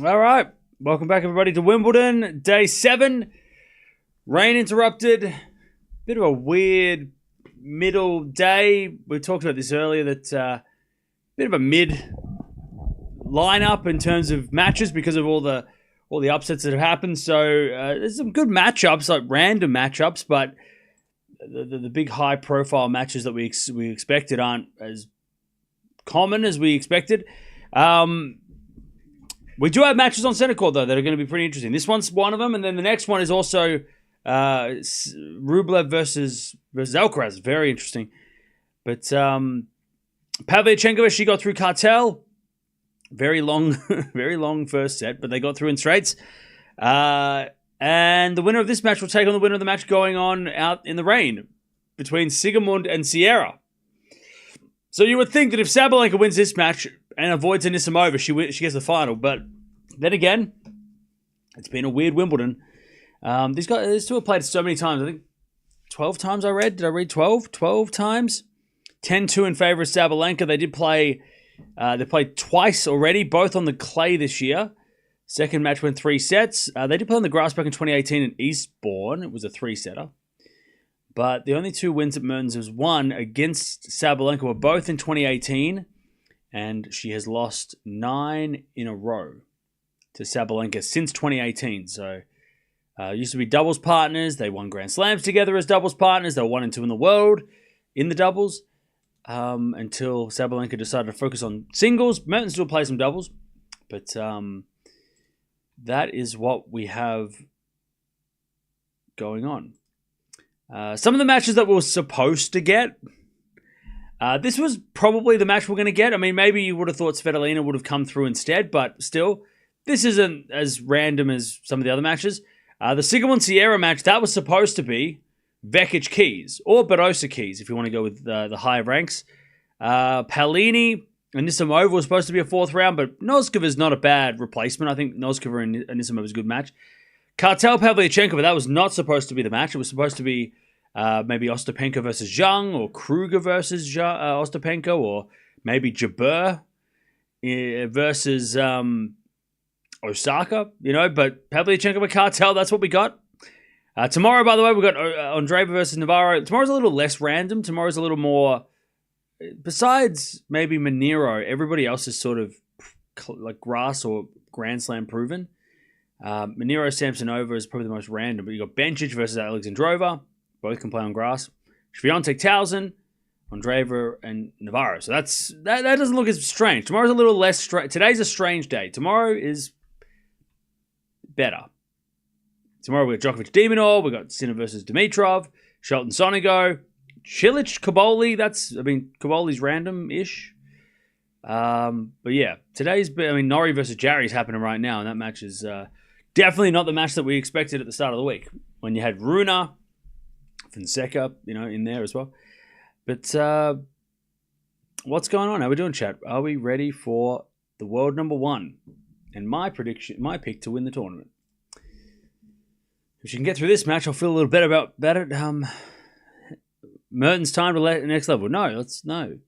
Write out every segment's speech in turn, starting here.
All right. Welcome back, everybody, to Wimbledon. Day 7. Rain interrupted. Bit of a weird middle day. We talked about this earlier, that bit of a mid lineup in terms of matches because of all the upsets that have happened. So there's some good matchups, like random matchups, but the big high-profile matches that we expected aren't as common as we expected. We do have matches on center court, though, that are going to be pretty interesting. This one's one of them, and then the next one is also Rublev versus Alcaraz. Very interesting. But Pavlyuchenkova, she got through Cartel. Very long, very long first set, but they got through in straights. And the winner of this match will take on the winner of the match going on out in the rain between Sigismund and Sierra. So you would think that if Sabalenka wins this match and avoids Anisimova, she gets the final. But then again, it's been a weird Wimbledon. These two have played so many times. I think 12 times I read. Did I read 12? 12 times. 10-2 in favour of Sabalenka. They did play. They played twice already, both on the clay this year. Second match went 3 sets. They did play on the grass back in 2018 in Eastbourne. It was a 3-setter. But the only 2 wins that Mertens has won against Sabalenka were both in 2018. And she has lost 9 in a row to Sabalenka since 2018. So used to be doubles partners. They won Grand Slams together as doubles partners. They were 1 and 2 in the world in the doubles. Until Sabalenka decided to focus on singles. Mertens still plays some doubles. But that is what we have going on. Some of the matches that we were supposed to get. This was probably the match we're going to get. I mean, maybe you would have thought Svitolina would have come through instead, but still, this isn't as random as some of the other matches. The Sigismund-Sierra match, that was supposed to be Vekic Keys, or Barossa Keys, if you want to go with the higher ranks. Paolini and Anisimova was supposed to be a 4th round, but Noskova is not a bad replacement. I think Noskova and Anisimova is a good match. Cartel Pavlyuchenkova, that was not supposed to be the match. It was supposed to be maybe Ostapenko versus Zhang, or Kruger versus Ostapenko, or maybe Jabeur versus Osaka, but Pavlyuchenkova Cartel, that's what we got. Tomorrow, by the way, we've got Andreeva versus Navarro. Tomorrow's a little less random. Tomorrow's a little more, besides maybe Monero, everybody else is sort of like grass or Grand Slam proven. Monero Samsonova is probably the most random, but you got Bencic versus Alexandrova. Both can play on grass. Swiatek Towson, Andreeva, and Navarro. So that doesn't look as strange. Tomorrow's a little less strange. Today's a strange day. Tomorrow is better. Tomorrow we've got Djokovic Demonor. We've got Sinner versus Dimitrov. Shelton Sonigo. Cilic Kaboli. Kaboli's random-ish. But yeah, Nori versus Jarry is happening right now, and that match is definitely not the match that we expected at the start of the week, when you had Runa, Fonseca, in there as well. But what's going on? How are we doing, chat? Are we ready for the world number 1? And my pick to win the tournament. If she can get through this match, I'll feel a little better about it. Mertens time to the next level. No. No.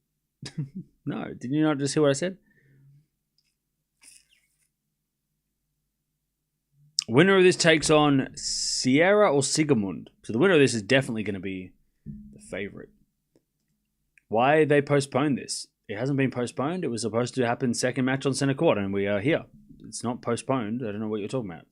Did you not just hear what I said? Winner of this takes on Sierra or Sigismund. So the winner of this is definitely going to be the favorite. Why they postponed this? It hasn't been postponed. It was supposed to happen second match on center court, and we are here. It's not postponed. I don't know what you're talking about.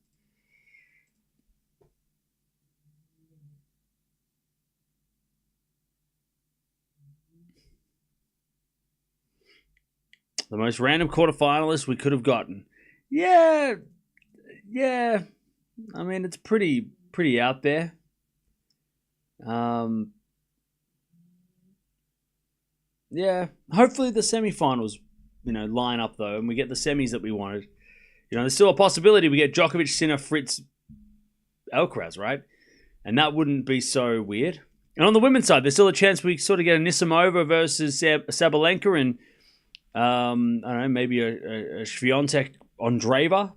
The most random quarterfinalist we could have gotten. Yeah. I mean, it's pretty out there. Yeah. Hopefully the semifinals, line up though, and we get the semis that we wanted. There's still a possibility we get Djokovic, Sinner, Fritz, Alcaraz, right? And that wouldn't be so weird. And on the women's side, there's still a chance we sort of get a Anisimova versus Sabalenka, and I don't know, maybe a Swiatek Andreeva.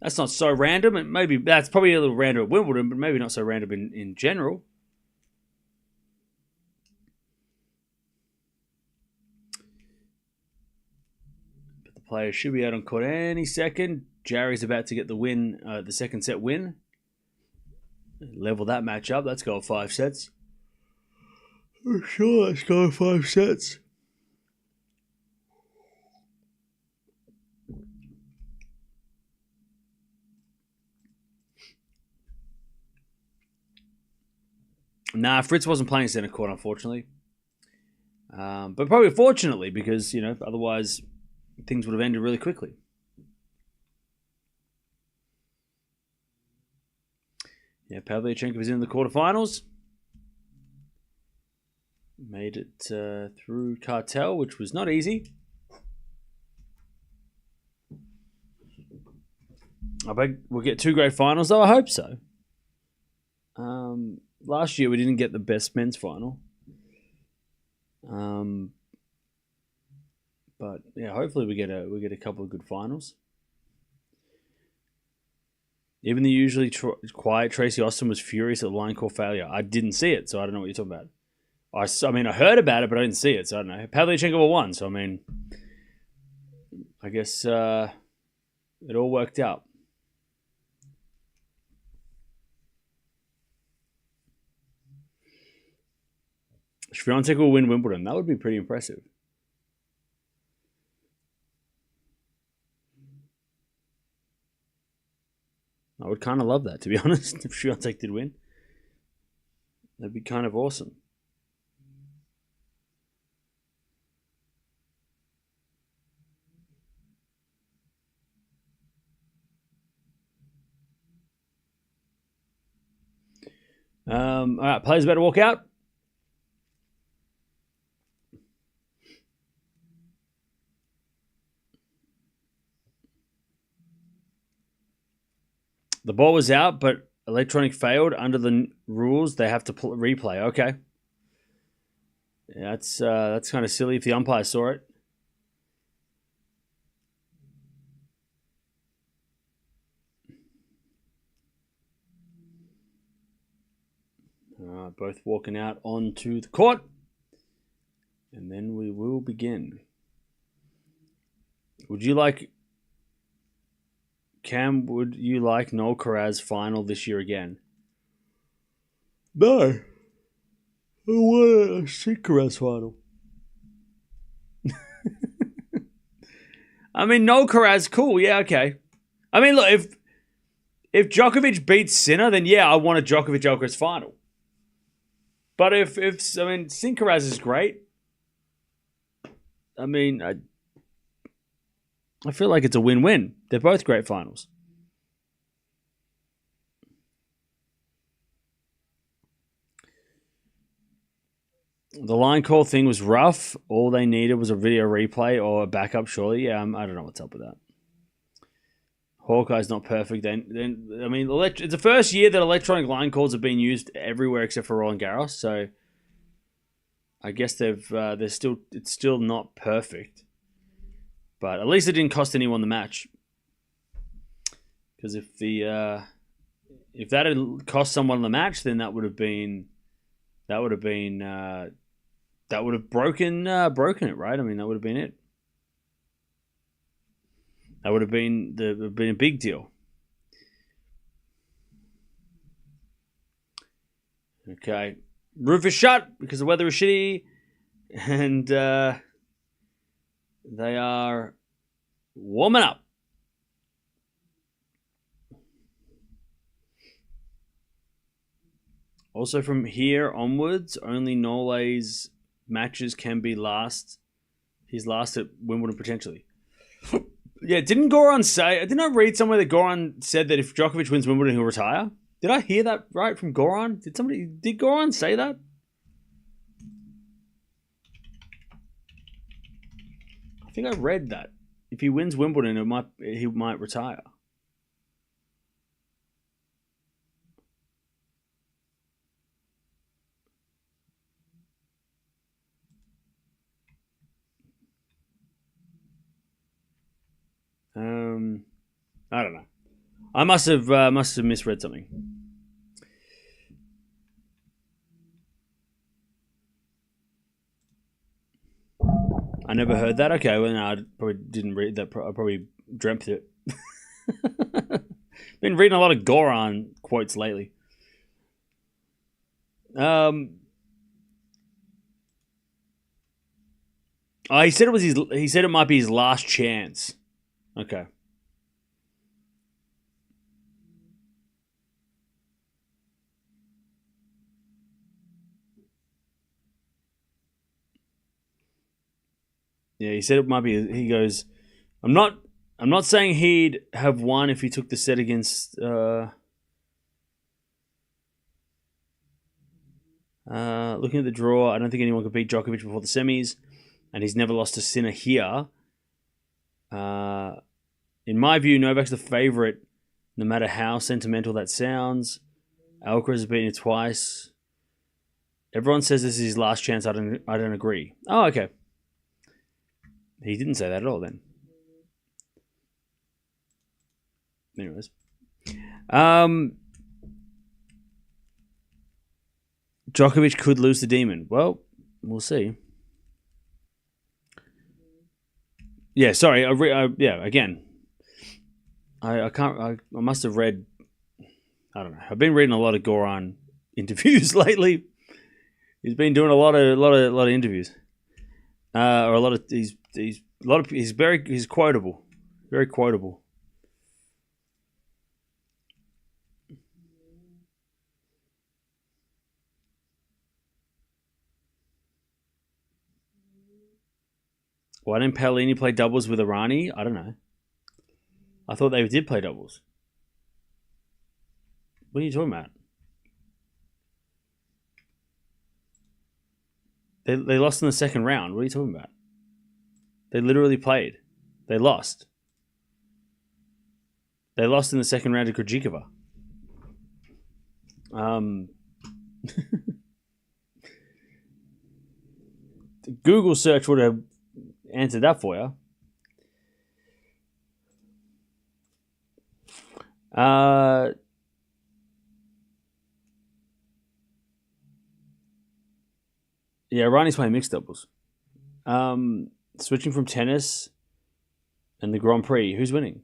That's not so random, and maybe that's probably a little random at Wimbledon, but maybe not so random in general. players should be out on court any second. Jarry's about to get the win, the second set win. Level that match up. Let's go 5 sets. Sure, let's go 5 sets. Nah, Fritz wasn't playing center court, unfortunately. But probably fortunately, because, you know, otherwise things would have ended really quickly. Yeah, Pavlyuchenkov is in the quarterfinals. Made it through Cartel, which was not easy. I bet we'll get 2 great finals, though. I hope so. Last year we didn't get the best men's final. But yeah, hopefully we get a couple of good finals. Even the usually quiet Tracy Austin was furious at the line call failure. I didn't see it, so I don't know what you're talking about. I mean, I heard about it, but I didn't see it, so I don't know. Pavlyuchenkov won, so I mean, I guess it all worked out. Swiatek will win Wimbledon. That would be pretty impressive. I would kind of love that, to be honest, if Swiatek did win. That'd be kind of awesome. All right, players better walk out. The ball was out, but electronic failed. Under the rules, they have to replay. Okay. Yeah, that's kind of silly if the umpire saw it. All right, both walking out onto the court. And then we will begin. Would you like Alcaraz final this year again? No. I want a Alcaraz final. I mean, Alcaraz, cool. Yeah, okay. I mean, look, if Djokovic beats Sinner, then yeah, I want a Djokovic-Alcaraz final. But if Alcaraz is great. I mean, I feel like it's a win-win. They're both great finals. The line call thing was rough. All they needed was a video replay or a backup, surely. Yeah, I don't know what's up with that. Hawkeye's not perfect. Then I mean, it's the first year that electronic line calls have been used everywhere except for Roland Garros. So I guess it's still not perfect. But at least it didn't cost anyone the match. Because if that had cost someone the match, then that would have broken it, right? I mean, that would have been it. That would have been a big deal. Okay, roof is shut because the weather is shitty, and they are warming up. Also, from here onwards, only Nole's matches can be his last at Wimbledon potentially. Yeah, didn't I read somewhere that Goran said that if Djokovic wins Wimbledon, he'll retire? Did I hear that right from Goran? Did Goran say that? I think I read that. If he wins Wimbledon, he might retire. I don't know. I must have misread something. I never heard that. Okay, well, no, I probably didn't read that. I probably dreamt it. Been reading a lot of Goran quotes lately. Oh, he said it was his. He said it might be his last chance. Okay. Yeah, he said it might be. He goes, I'm not saying he'd have won if he took the set against. Looking at the draw, I don't think anyone could beat Djokovic before the semis, and he's never lost to Sinner here. In my view, Novak's the favourite, no matter how sentimental that sounds. Alcaraz has beaten it twice. Everyone says this is his last chance. I don't agree. Oh, okay. He didn't say that at all then. Anyways. Djokovic could lose the Demon. Well, we'll see. Yeah, sorry. Again. I can't. I must have read. I don't know. I've been reading a lot of Goran interviews lately. He's been doing a lot of interviews. Or a lot of he's quotable. Very quotable. Why didn't Paolini play doubles with Irani? I don't know. I thought they did play doubles. What are you talking about? They lost in the second round. What are you talking about? They literally played. They lost. They lost in the second round to Krejcikova. Google search would have answered that for you. Yeah, Ronnie's playing mixed doubles. Switching from tennis and the Grand Prix. Who's winning?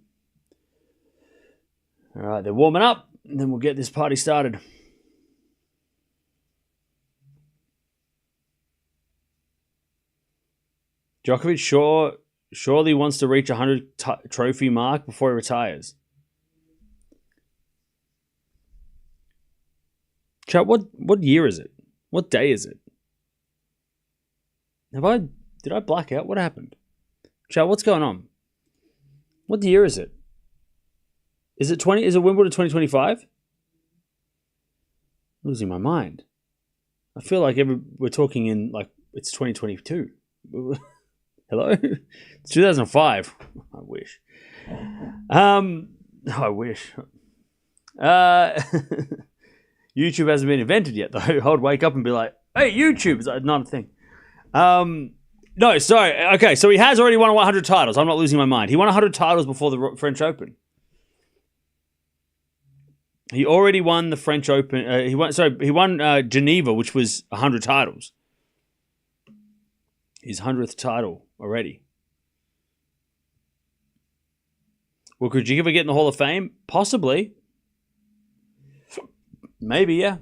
All right, they're warming up, and then we'll get this party started. Djokovic surely wants to reach 100 trophy mark before he retires. Chat, what year is it? What day is it? Did I black out? What happened? Chat, what's going on? What year is it? Is it Wimbledon 2025? Losing my mind. I feel like we're talking in like it's 2022. Hello? It's 2005. I wish. I wish. YouTube hasn't been invented yet, though. I would wake up and be like, hey, YouTube! It's not a thing. No, sorry. Okay, so he has already won 100 titles. I'm not losing my mind. He won 100 titles before the French Open. He already won the French Open. He won Geneva, which was 100 titles. His 100th title already. Will Krejcikova get in the Hall of Fame? Possibly. Maybe, yeah.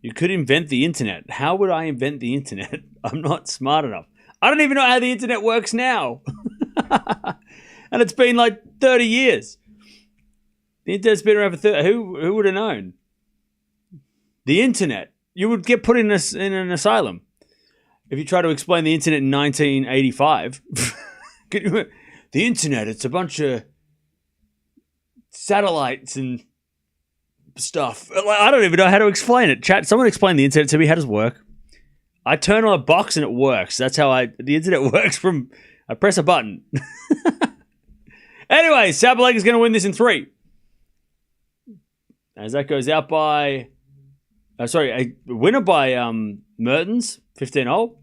You could invent the internet. How would I invent the internet? I'm not smart enough. I don't even know how the internet works now. And it's been like 30 years. The internet's been around for 30. Who would have known? The internet. You would get put in an asylum if you try to explain the internet in 1985. The internet, it's a bunch of satellites and stuff. I don't even know how to explain it. Chat, someone explain the internet to me. How does it work? I turn on a box and it works. That's how the internet works. I press a button. Anyway, Sabalenka is going to win this in 3. As that goes out by... a winner by Mertens, 15-0.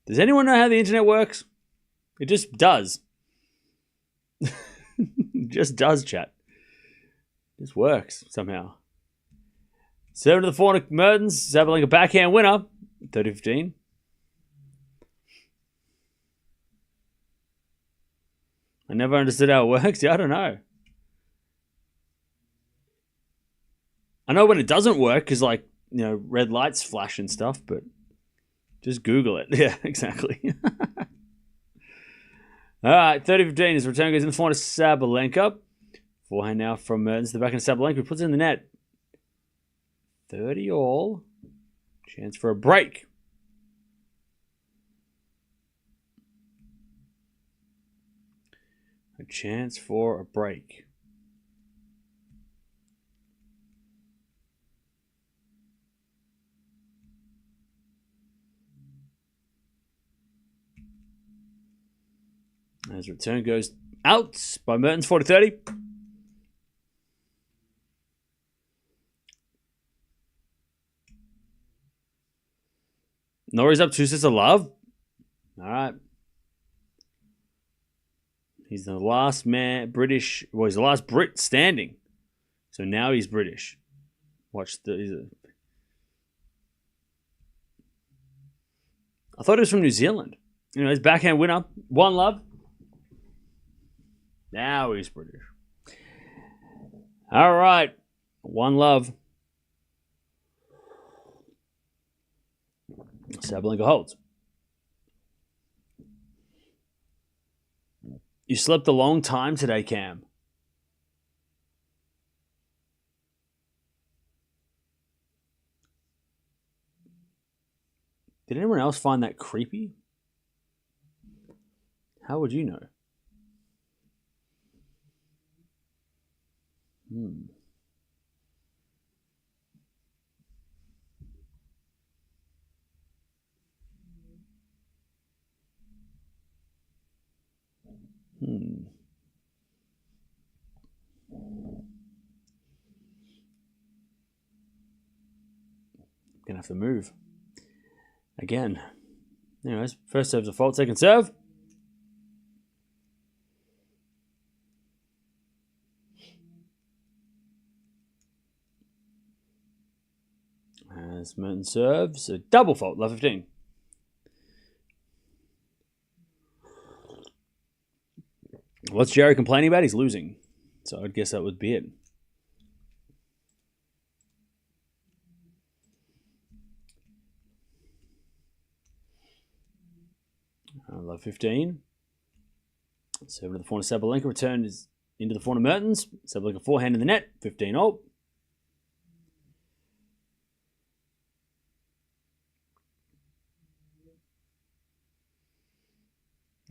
Does anyone know how the internet works? It just does. Just does, chat. Just works somehow. Serve to the forehand, Mertens. Sabalenka backhand winner. 30-15. I never understood how it works. Yeah, I don't know. I know when it doesn't work because, like, you know, red lights flash and stuff, but just Google it. Yeah, exactly. All right, 30-15. His return goes in the forehand to Sabalenka. Forehand now from Mertens. The backhand to Sabalenka. He puts it in the net. 30 all. Chance for a break. A chance for a break. As return goes out by Mertens, 40-30. Nori's up 2 sets of love. All right. He's the last man, British. Well, he's the last Brit standing. So now he's British. Watch the. I thought he was from New Zealand. You know, his backhand winner. 1 love. Now he's British. All right. 1 love. Sabalenka holds. You slept a long time today, Cam. Did anyone else find that creepy? How would you know? Gonna have to move. Again. Anyways, first serve's a fault, second serve. As Mertens serves, a double fault, love 15. What's Jerry complaining about? He's losing. So I'd guess that would be it. Love 15. Serve to the forehand of Sabalenka. Return is into the forehand of Mertens. Sabalenka forehand in the net. 15 all.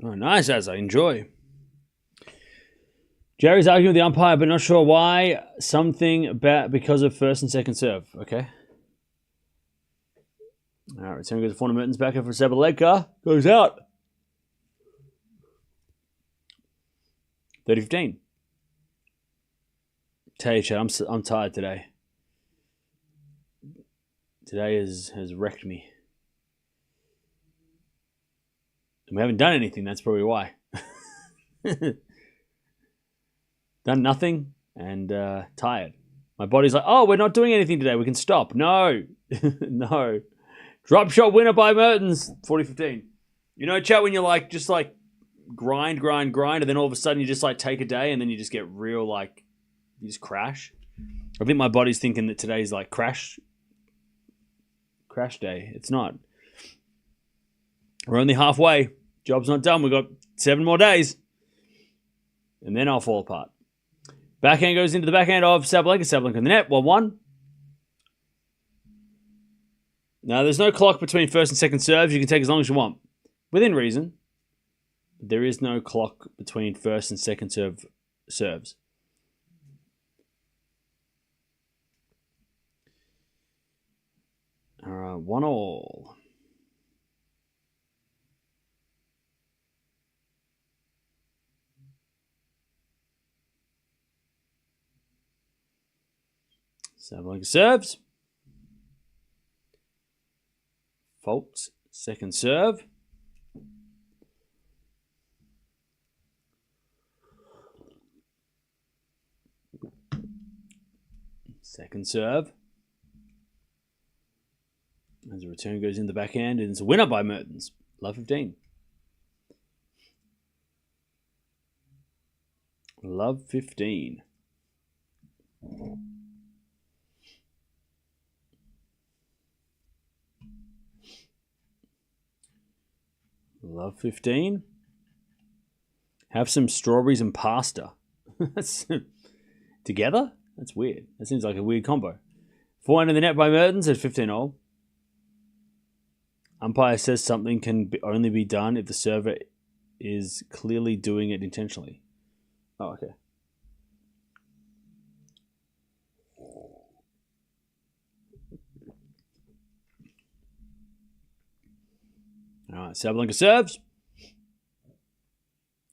Oh, nice, as I enjoy. Jerry's arguing with the umpire, but not sure why. Something about because of first and second serve. Okay. All right, return goes to forehand of Mertens. Back up for Sabalenka. Goes out. 30-15. Tell you, Chad, I'm tired today. Today has wrecked me. And we haven't done anything, that's probably why. Done nothing and tired. My body's like, oh, we're not doing anything today. We can stop. No. No. Drop shot winner by Mertens. 40-15. You know, chat, when you're like, just like, grind, and then all of a sudden you just like take a day and then you just get real like, you just crash. I think my body's thinking that today's like crash day. It's not. We're only halfway. Job's not done. We've got 7 more days. And then I'll fall apart. Backhand goes into the backhand of Sabalenka. Sabalenka in the net. 1-1. Now, there's no clock between first and second serves. You can take as long as you want. Within reason. There is no clock between first and second serves. All right, 1 all. Sabalenka serves. Fault, second serve. Second serve. As a return goes in the backhand, and it's a winner by Mertens. Love 15. Love 15. Love 15. Have some strawberries and pasta. Together? That's weird. That seems like a weird combo. Forehand in the net by Mertens at 15-all. Umpire says something can only be done if the server is clearly doing it intentionally. Oh, okay. All right, Sabalenka serves.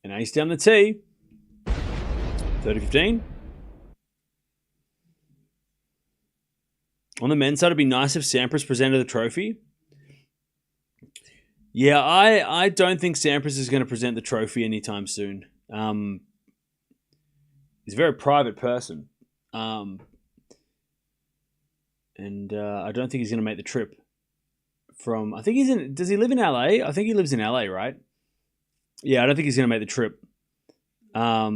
An ace down the tee. 30-15. On the men's side, it'd be nice if Sampras presented the trophy. Yeah, I don't think Sampras is going to present the trophy anytime soon. He's a very private person. And I don't think he's going to make the trip from... I think he's in... Does he live in LA? I think he lives in LA, right? Yeah, I don't think he's going to make the trip. But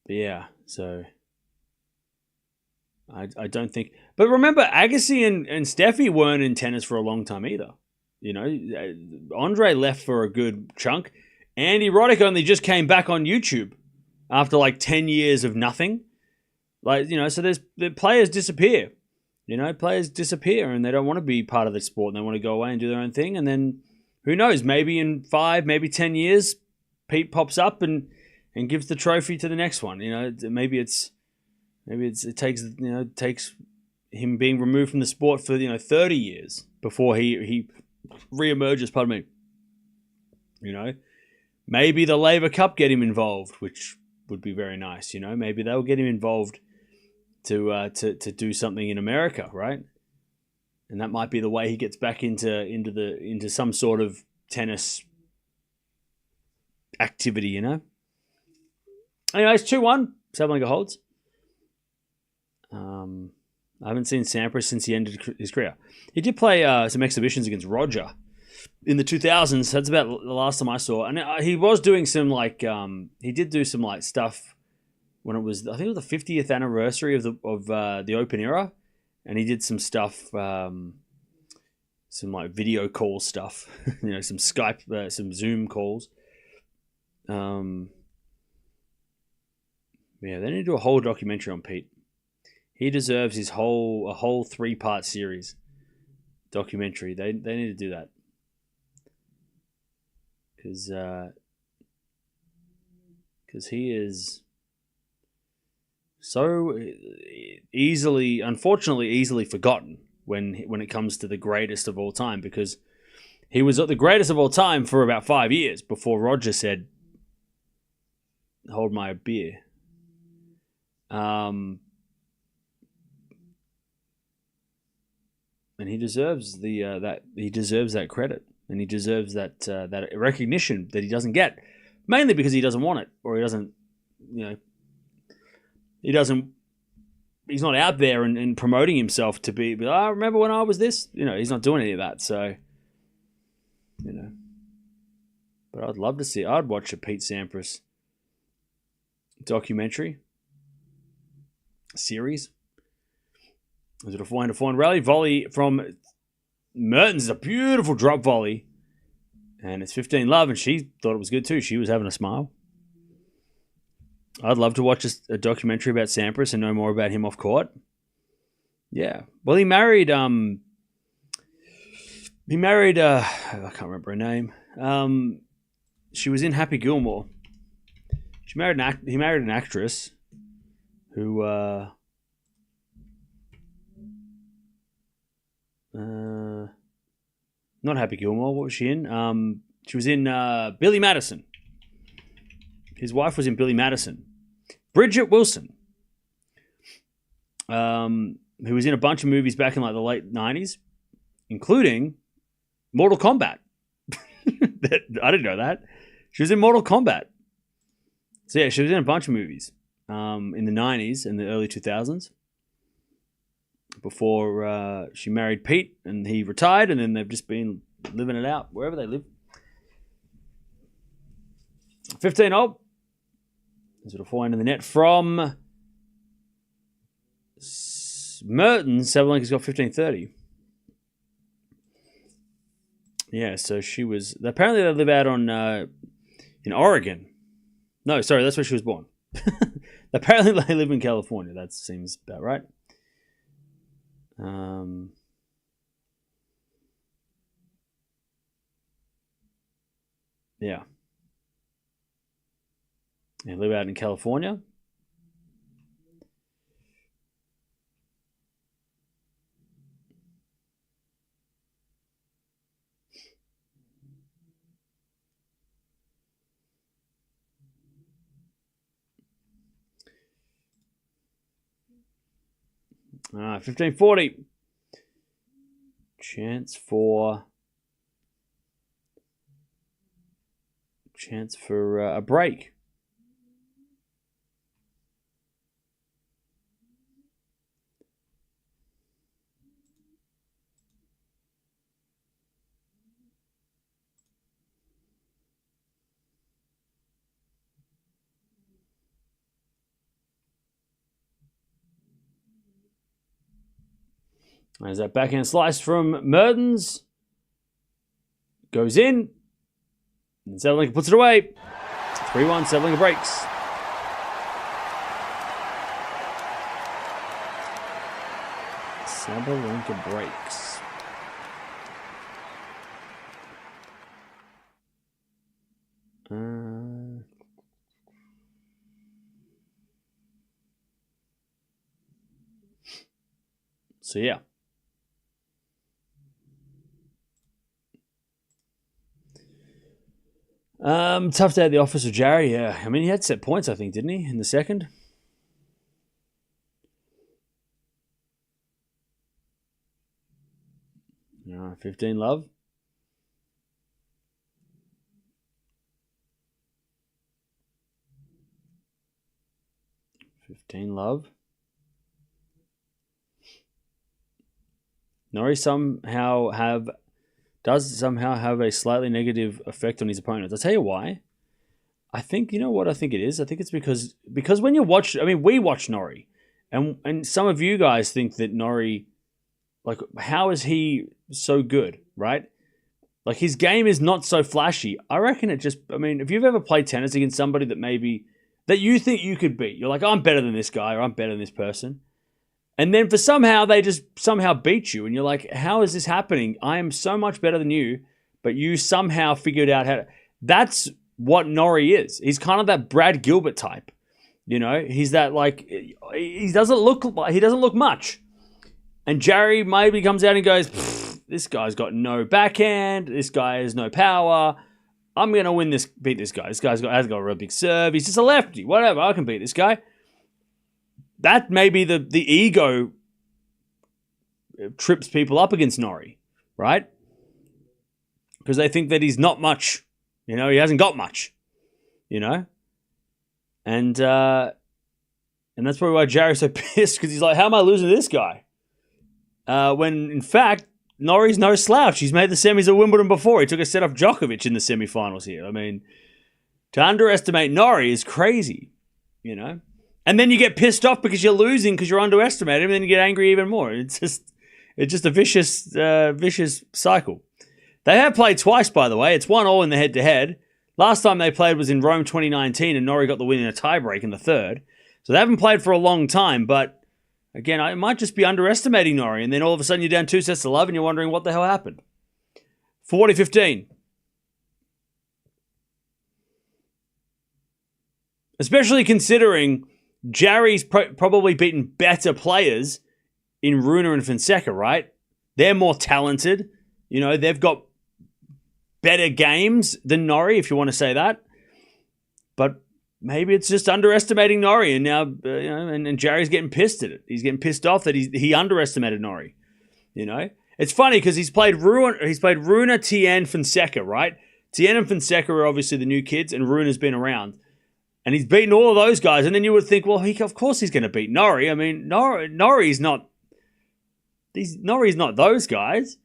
yeah, so... I don't think... But remember, Agassi and Steffi weren't in tennis for a long time either. You know, Andre left for a good chunk. Andy Roddick only just came back on YouTube after like 10 years of nothing. Like, you know, so the players disappear. You know, players disappear and they don't want to be part of the sport and they want to go away and do their own thing. And then, who knows, maybe in 5, maybe 10 years, Pete pops up and gives the trophy to the next one. You know, maybe it takes him being removed from the sport for 30 years before he reemerges. Pardon me. You know, maybe the Labour Cup get him involved, which would be very nice. You know, maybe they'll get him involved to do something in America, right? And that might be the way he gets back into some sort of tennis activity. You know. Anyways, 2-1. Sabalenka holds. I haven't seen Sampras since he ended his career. He did play some exhibitions against Roger in the 2000s. That's about the last time I saw. And he was doing some he did do some stuff when it was, I think it was the 50th anniversary of the Open era, and he did some stuff, some video call stuff, some Skype, some Zoom calls. Yeah, they need to do a whole documentary on Pete. He deserves a whole 3-part series documentary. They need to do that because he is so unfortunately easily forgotten when it comes to the greatest of all time, because he was the greatest of all time for about 5 years before Roger said, "Hold my beer." And he deserves that credit, and he deserves that recognition that he doesn't get, mainly because he doesn't want it, or he doesn't, he's not out there and promoting himself to be, I remember when I was this, he's not doing any of that. So, but I'd love to see. I'd watch a Pete Sampras documentary series. Is it a forehand rally? Volley from Mertens is a beautiful drop volley. And it's 15-love, and she thought it was good too. She was having a smile. I'd love to watch a documentary about Sampras and know more about him off court. Yeah. Well, he married I can't remember her name. She was in Happy Gilmore. He married an actress who not Happy Gilmore. What was she in? She was in Billy Madison. His wife was in Billy Madison. Bridget Wilson, who was in a bunch of movies back in the late 90s, including Mortal Kombat. I didn't know that. She was in Mortal Kombat. So yeah, she was in a bunch of movies in the 90s and the early 2000s before she married Pete and he retired, and then they've just been living it out wherever they live. 15-0. There's a forehand in the net from Mertens. Sabalenka's got 15-30. Yeah, so she was... Apparently they live out on in Oregon. No, sorry, that's where she was born. Apparently they live in California. That seems about right. Yeah. Yeah, live out in California. All right, 15-40. Chance for a break. There's that backhand slice from Mertens. Goes in. And Sabalenka puts it away. 3-1, Sabalenka breaks. Sabalenka breaks. So yeah. Tough day at the office of Jarry, yeah. I mean, he had set points, I think, didn't he, in the second? All right, 15 love. Nori does somehow have a slightly negative effect on his opponents. I'll tell you why. I think, you know what I think it is? I think it's because when you watch, I mean, we watch Nori, and some of you guys think that Nori, like, how is he so good, right? Like, his game is not so flashy. I reckon it just, I mean, if you've ever played tennis against somebody that you think you could beat, you're like, I'm better than this guy, or I'm better than this person. And then they just somehow beat you. And you're like, how is this happening? I am so much better than you, but you somehow figured out how to... That's what Nori is. He's kind of that Brad Gilbert type. You know, he's that, like, he doesn't look much. And Jarry maybe comes out and goes, this guy's got no backhand. This guy has no power. I'm going to beat this guy. This hasn't got a real big serve. He's just a lefty. Whatever, I can beat this guy. That may be the ego trips people up against Nori, right? Because they think that he's not much. You know, he hasn't got much. You know? And that's probably why Jarry's so pissed, because he's like, how am I losing to this guy? When, in fact, Nori's no slouch. He's made the semis at Wimbledon before. He took a set off Djokovic in the semifinals here. I mean, to underestimate Nori is crazy, you know? And then you get pissed off because you're losing because you're underestimating him, and then you get angry even more. It's just a vicious cycle. They have played twice, by the way. It's 1-1 in the head-to-head. Last time they played was in Rome 2019, and Nori got the win in a tiebreak in the third. So they haven't played for a long time, but again, it might just be underestimating Nori, and then all of a sudden you're down 2-0, and you're wondering what the hell happened. 40-15. Especially considering Jarry's probably beaten better players in Runa and Fonseca, right? They're more talented. You know, they've got better games than Nori, if you want to say that. But maybe it's just underestimating Nori, and now and Jarry's getting pissed at it. He's getting pissed off that he underestimated Nori. You know, it's funny because he's played Runa, Tien, Fonseca, right? Tien and Fonseca are obviously the new kids, and Runa's been around. And he's beaten all of those guys. And then you would think, well, of course he's going to beat Nori. I mean, Nori's not those guys.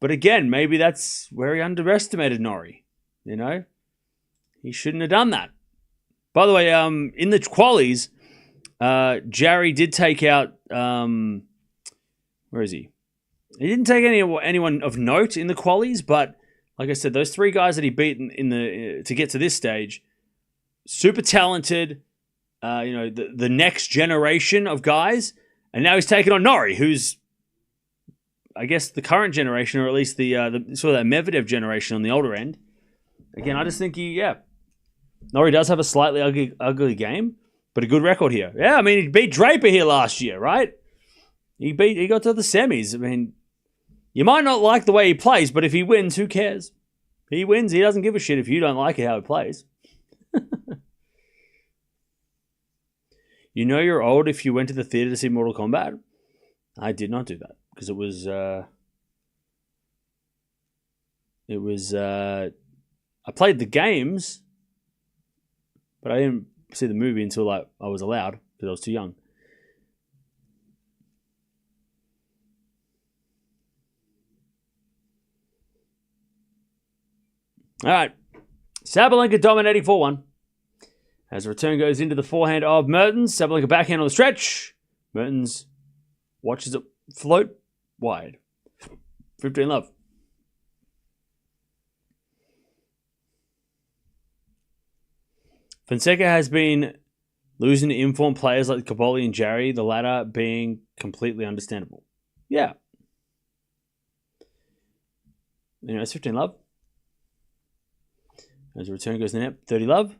But again, maybe that's where he underestimated Nori. You know? He shouldn't have done that. By the way, in the qualies, Jarry did take out... where is he? He didn't take anyone of note in the qualies, but like I said, those 3 guys that he beat to get to this stage, super talented, the next generation of guys, and now he's taking on Nori, who's, I guess, the current generation, or at least the sort of that Medvedev generation on the older end. Again, I just think Nori does have a slightly ugly game, but a good record here. Yeah, I mean, he beat Draper here last year, right? He got to the semis. I mean, you might not like the way he plays, but if he wins, who cares? He wins. He doesn't give a shit if you don't like how he plays. You know you're old if you went to the theater to see Mortal Kombat. I did not do that because it was I played the games, but I didn't see the movie until I was allowed because I was too young. All right. Sabalenka dominating 4-1. As the return goes into the forehand of Mertens. Sabalenka backhand on the stretch. Mertens watches it float wide. 15-love. Fonseca has been losing to informed players like Caboli and Jarry, the latter being completely understandable. Yeah. Anyway, it's 15-love. As the return goes in the net, 30-love.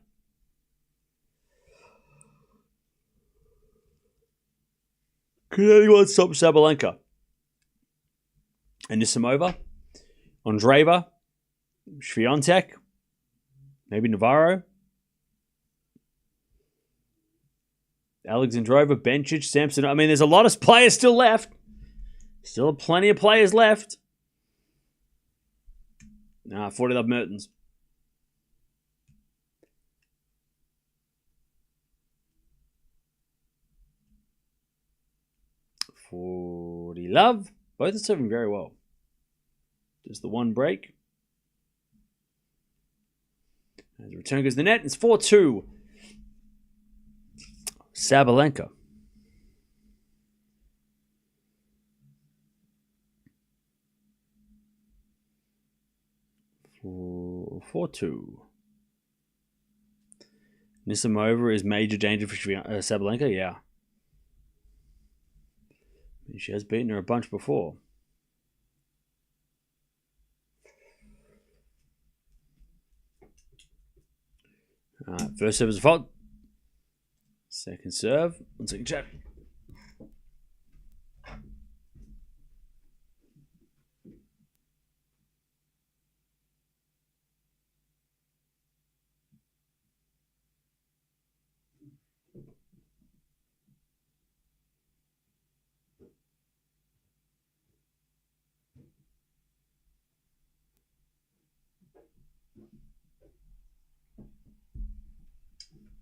Can anyone stop Sabalenka? Anisimova, Andreeva, Swiatek, maybe Navarro, Alexandrova, Bencic, Sampson. I mean, there's a lot of players still left. Still plenty of players left. 40-love Mertens. Love. Both are serving very well. Just the one break. As the return goes to the net, it's 4-2. Sabalenka. 4-2. Nisimova is major danger for Sabalenka, yeah. She has beaten her a bunch before. First serve is a fault. Second serve. 1 second chat.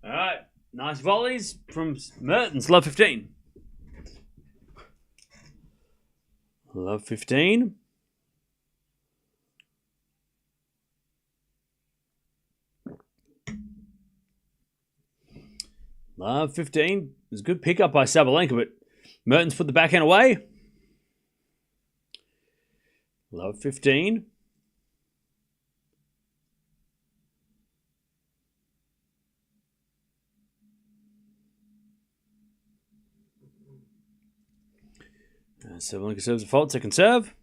All right. Nice volleys from Mertens. Love 15. Love 15. Love 15. It was a good pickup by Sabalenka, but Mertens put the backhand away. Love 15. Sabalenka serves a fault. Second serve.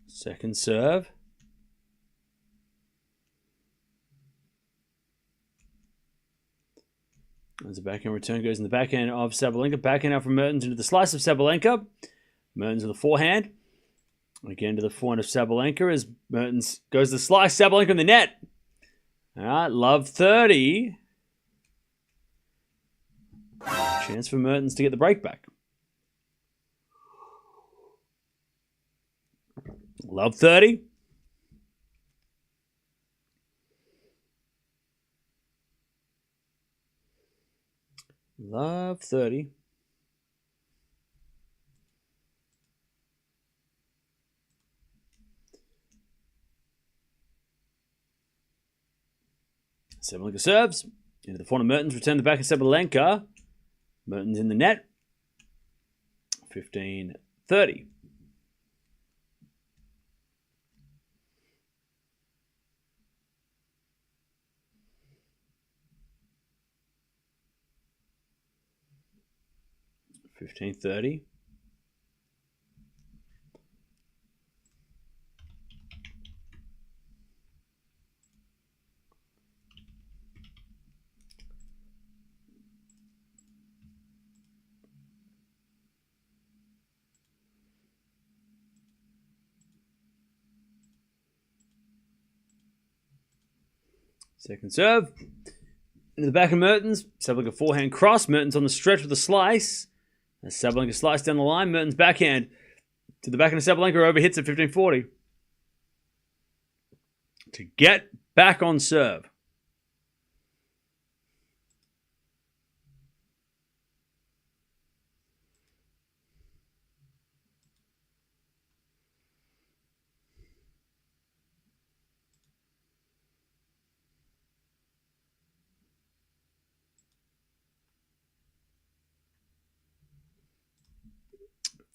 Second serve. As the backhand return goes in the backhand of Sabalenka. Backhand out from Mertens into the slice of Sabalenka. Mertens with the forehand. Again to the forehand of Sabalenka as Mertens goes to the slice. Sabalenka in the net. All right, love 30. Chance for Mertens to get the break back. Love 30. Love 30. Sabalenka serves. Into the front of Mertens. Return the back of Sabalenka. Mertens in the net. 15-30. Second serve. Into the back of Mertens. Sabalenka forehand cross. Mertens on the stretch with a slice. As Sabalenka slice down the line. Mertens backhand to the backhand of Sabalenka. Overhits at 15-40. To get back on serve.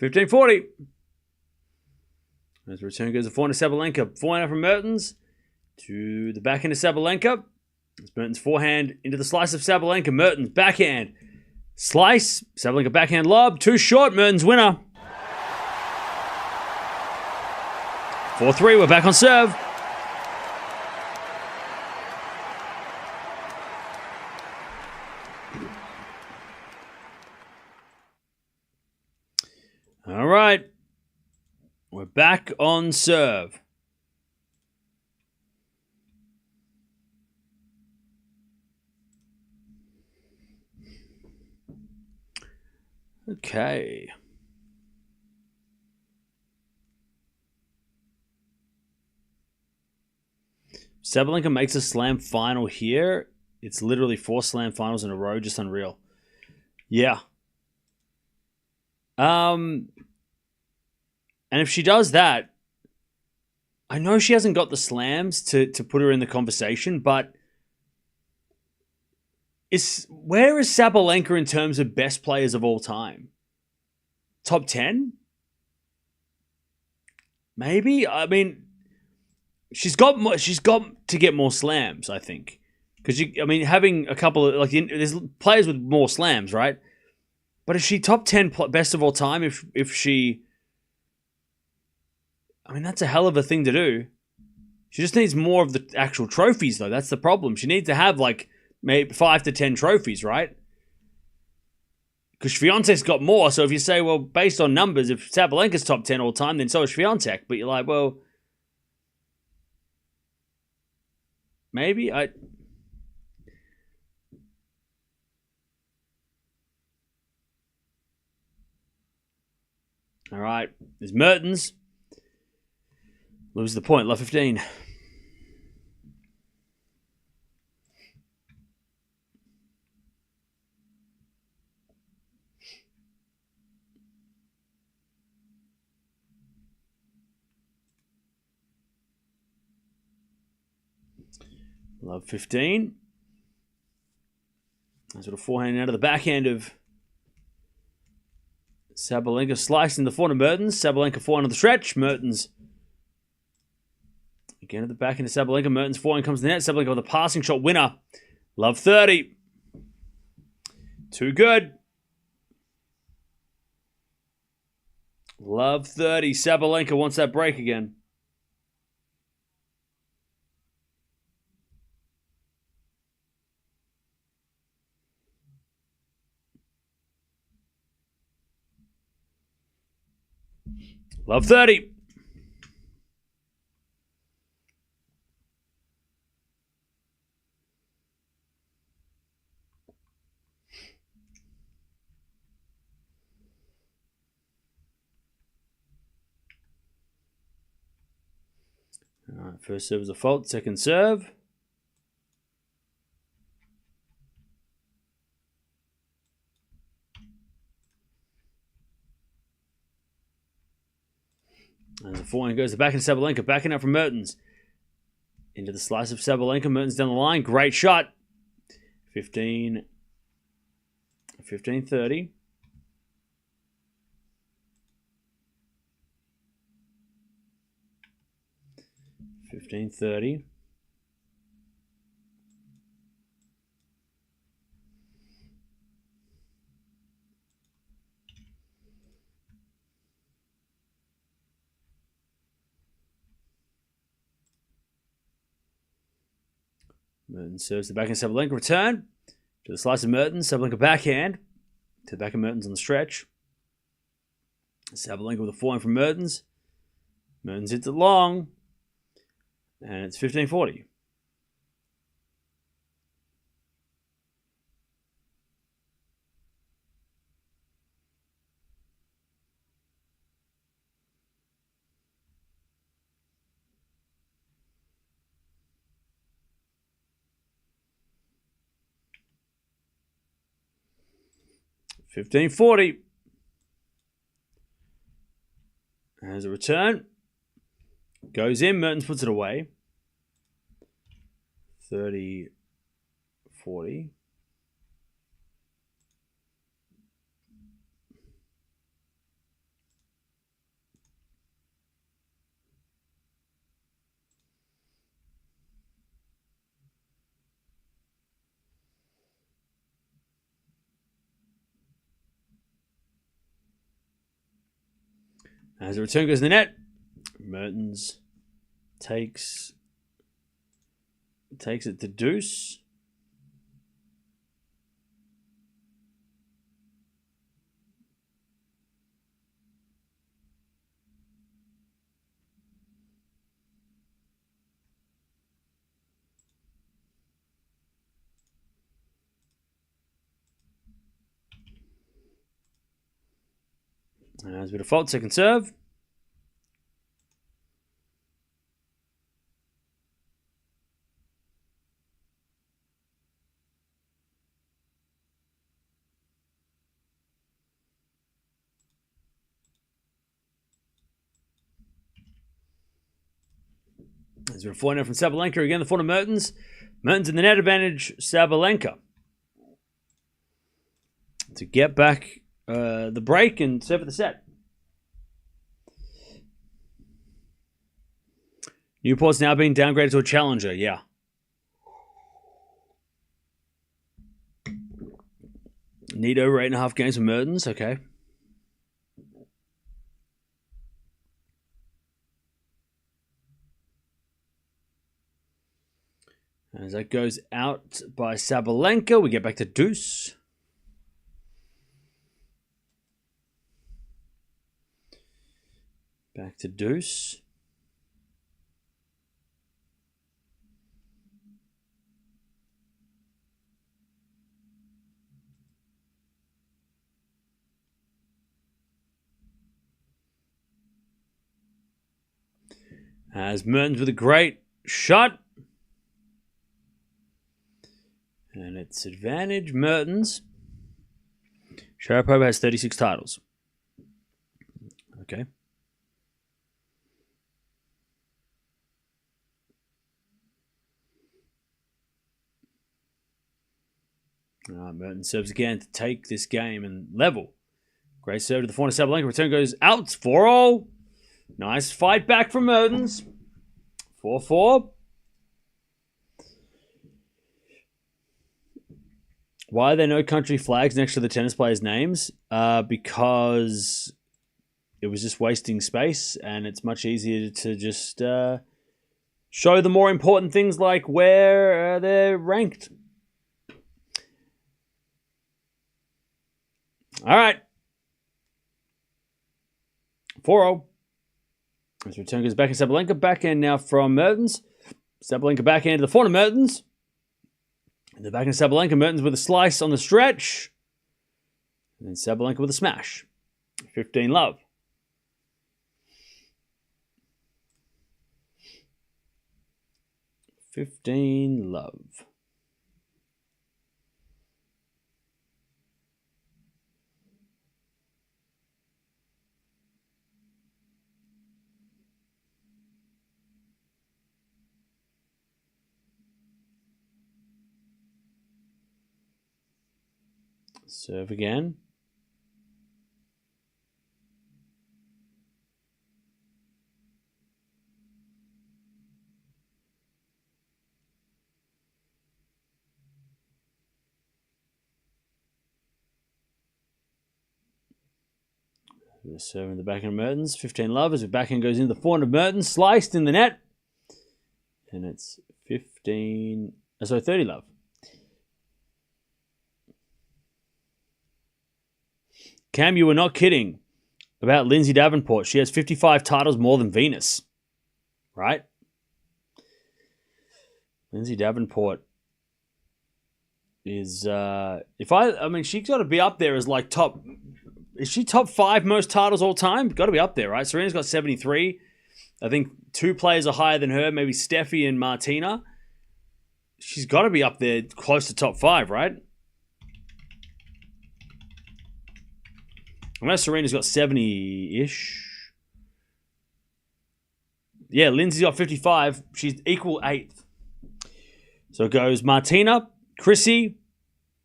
$15.40. As the return goes the forehand to Sabalenka. Forehand from Mertens to the backhand of Sabalenka. As Mertens forehand into the slice of Sabalenka. Mertens backhand. Slice. Sabalenka backhand lob. Too short. Mertens winner. 4-3. We're back on serve. All right. We're back on serve. Okay. Sabalenka makes a slam final here. It's literally 4 slam finals in a row. Just unreal. Yeah. And if she does that, I know she hasn't got the slams to put her in the conversation, but where is Sabalenka in terms of best players of all time? Top 10? Maybe? I mean, she's got to get more slams, I think. Because, having a couple of, there's players with more slams, right? But is she top 10 best of all time if she... that's a hell of a thing to do. She just needs more of the actual trophies, though. That's the problem. She needs to have, maybe 5 to 10 trophies, right? Because Swiatek's got more, so if you say, well, based on numbers, if Sabalenka's top 10 all time, then so is Swiatek. But you're like, well... Maybe? All right. There's Mertens. Lose the point. Love 15. Love 15. Sort of forehand out of the backhand of Sabalenka, slicing the forehand of Mertens. Sabalenka forehand on the stretch. Mertens again at the backhand of Sabalenka. Mertens forehand comes to the net. Sabalenka with a passing shot winner. Love 30. Too good. Love 30. Sabalenka wants that break again. Love 30. All right, first serve is a fault. Second serve. As the forehand goes, the backhand Sabalenka. Backhand out from Mertens. Into the slice of Sabalenka. Mertens down the line. Great shot. 15-30. 15-30. Mertens serves the backhand Sabalenka. Return to the slice of Mertens. Sabalenka backhand. To the back of Mertens on the stretch. Sabalenka with a forehand from Mertens. Mertens hits it long. And it's 15-40. As a return. Goes in. Mertens puts it away. 30-40. As the return goes in the net, Mertens takes it to deuce. As a bit of fault, second serve. As a forehand from Sabalenka again, the forehand Mertens. Mertens in the net advantage, Sabalenka. To get back the break and serve for the set. Newport's now being downgraded to a challenger, yeah. Need over 8.5 games for Mertens, okay. As that goes out by Sabalenka, we get back to deuce. Back to deuce. As Mertens with a great shot. And it's advantage Mertens. Sharapova has 36 titles. Okay. Mertens serves again to take this game and level. Great serve to the forehand of Sabalenka. Return goes out. 4-0. Nice fight back from Mertens. 4-4. Why are there no country flags next to the tennis players' names? Because it was just wasting space, and it's much easier to just show the more important things like where they're ranked. All right. 4-0. As return goes back in Sabalenka. Backhand now from Mertens. Sabalenka backhand to the forehand of Mertens. And the backhand Sabalenka. Mertens with a slice on the stretch. And then Sabalenka with a smash. 15 love. 15 love. Serve again. Serving the backhand Mertens. 15 love as the backhand goes into the forehand of Mertens. Sliced in the net. And it's 15... So 30 love. Cam, you were not kidding about Lindsay Davenport. She has 55 titles more than Venus. Right? Lindsay Davenport is... I mean, she's got to be up there as like top... Is she top 5 most titles all time? Got to be up there, right? Serena's got 73. I think 2 players are higher than her, maybe Steffi and Martina. She's got to be up there close to top 5, right? Unless Serena's got 70-ish. Yeah, Lindsay's got 55. She's equal 8th. So it goes Martina, Chrissy.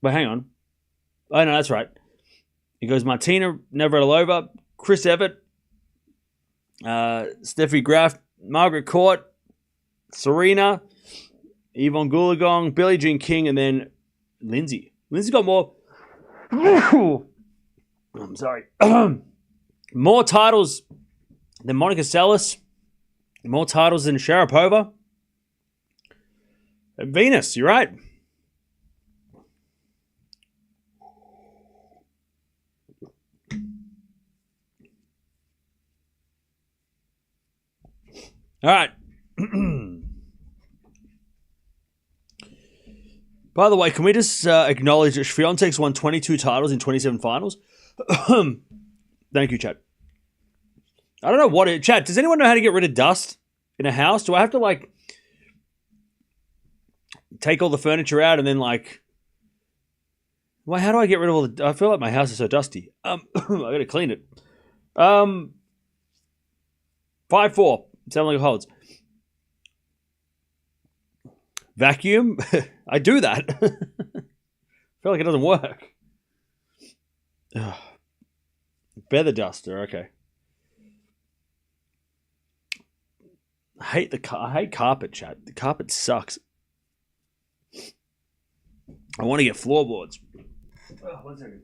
But hang on. Oh, no, that's right. It goes Martina Navratilova, Chris Evert, Steffi Graf, Margaret Court, Serena, Yvonne Goolagong, Billie Jean King, and then Lindsay. Lindsay's got more... I'm sorry. More titles than Monica Seles. More titles than Sharapova. And Venus, you're right. All right. By the way, can we just acknowledge that Swiatek's won 22 titles in 27 finals? Thank you, Chad. I don't know what it... Chad, does anyone know how to get rid of dust in a house? Do I have to, like, take all the furniture out and then, like... Well, how do I get rid of all the... I feel like my house is so dusty. I gotta clean it. 5-4. Sound like it holds. Vacuum? I do that. I feel like it doesn't work. Ugh. Feather duster, okay. I hate carpet, chat. The carpet sucks. I want to get floorboards. Oh, 1 second.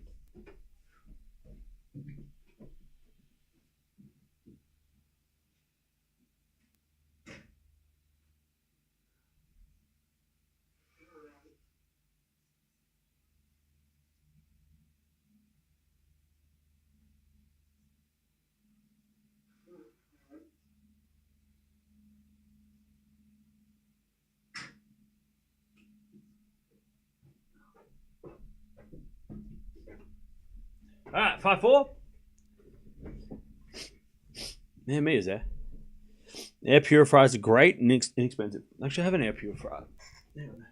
All right, 5-4. Man, me is there. Air purifiers are great and inexpensive. Actually, I have an air purifier. Hang on.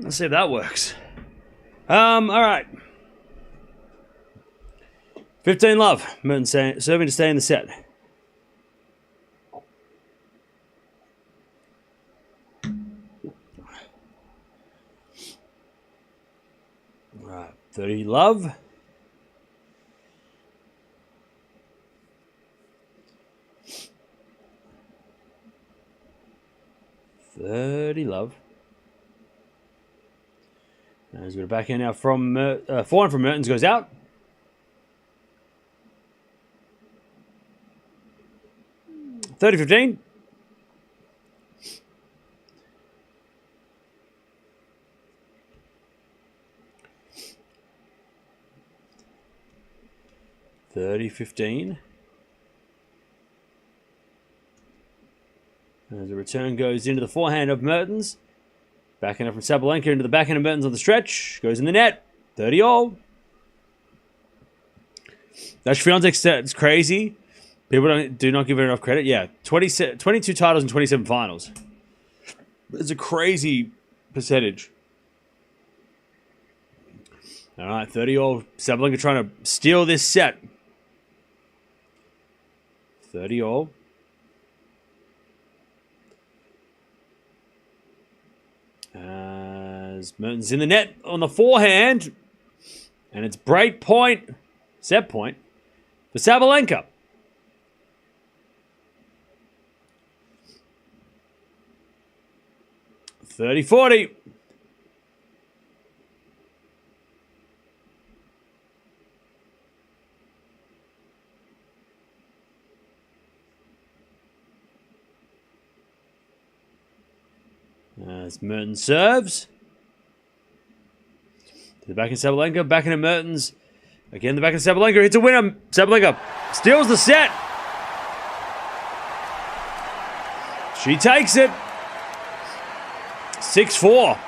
Let's see if that works. All right. 15 love. Mertens serving to stay in the set. All right. 30 love. 30 love. As we're back in now from forehand from Mertens goes out. (30-15). (30-15). As the return goes into the forehand of Mertens. Backhand up from Sabalenka into the backhand of Mertens on the stretch. Goes in the net. 30-all. That Swiatek stats crazy. People do not give her enough credit. Yeah, 22 titles and 27 finals. It's a crazy percentage. All right, 30-all. Sabalenka trying to steal this set. 30-all. As Mertens in the net on the forehand. And it's break point, set point, for Sabalenka. (30-40). As Mertens serves. To the back of Sabalenka, back into Mertens. Again, the back of Sabalenka hits a winner. Sabalenka steals the set. She takes it. 6-4.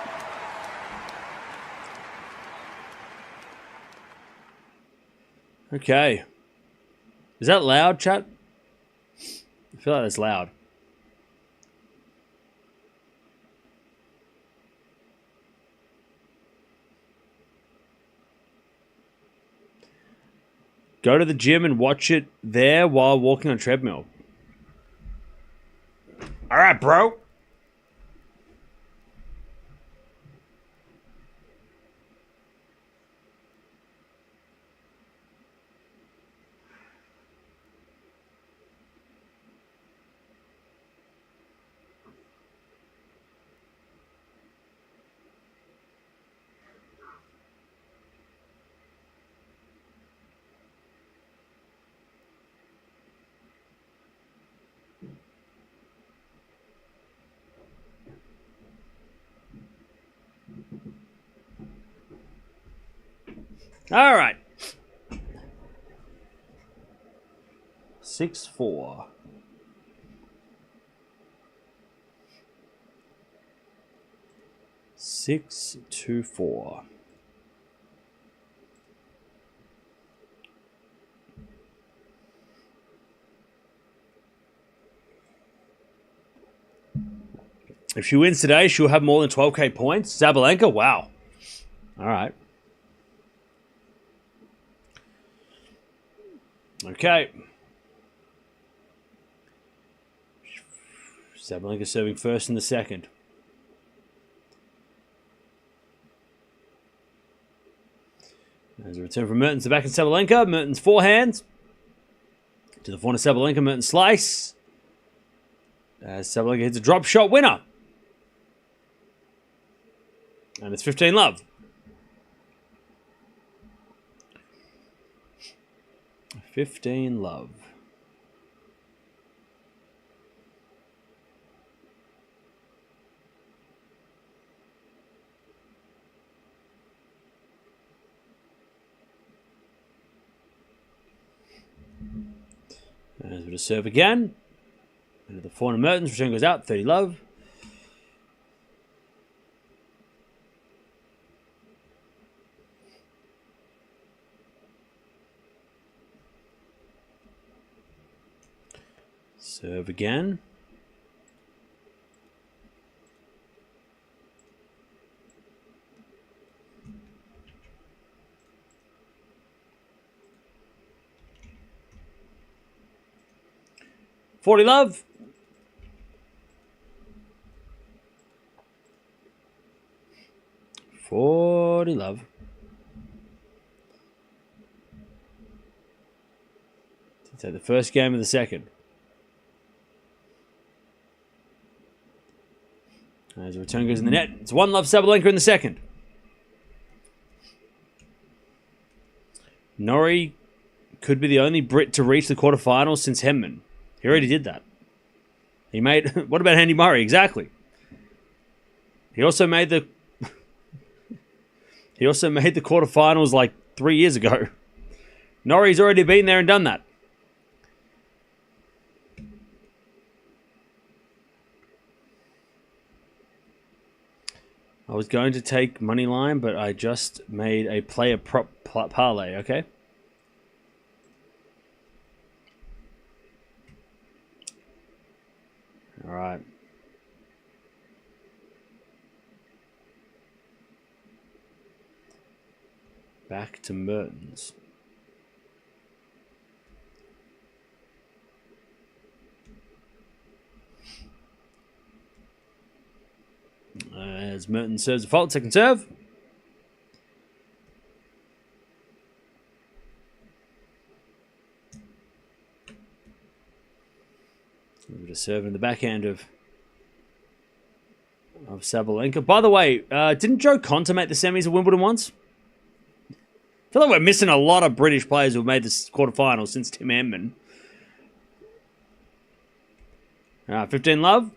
Okay. Is that loud, chat? I feel like that's loud. Go to the gym and watch it there while walking on treadmill. All right, bro. All right. 6-4. Six to 4. If she wins today, she'll have more than 12k points. Sabalenka, wow. All right. Okay. Sabalenka serving first in the second. There's a return from Mertens to back in Sabalenka. Mertens forehand. To the forehand of Sabalenka. Mertens slice. As Sabalenka hits a drop shot winner. And it's 15 love. 15 love. As we serve again. Into the forehand of Mertens. Return goes out. 30 love. Serve again. $40 love. $40 love. To take the first game of the second. As a return goes in the net. It's 1-love Sabalenka in the second. Nori could be the only Brit to reach the quarterfinals since Henman. He already did that. He made... What about Andy Murray? Exactly. He also made the... He also made the quarterfinals like 3 years ago. Nori's already been there and done that. I was going to take money line, but I just made a player prop parlay, okay? All right. Back to Mertens. As Mertens serves a fault, second serve. A bit of serve in the backhand of Sabalenka. By the way, didn't Joe Conta make the semis of Wimbledon once? I feel like we're missing a lot of British players who've made this quarterfinal since Tim Henman. 15-love.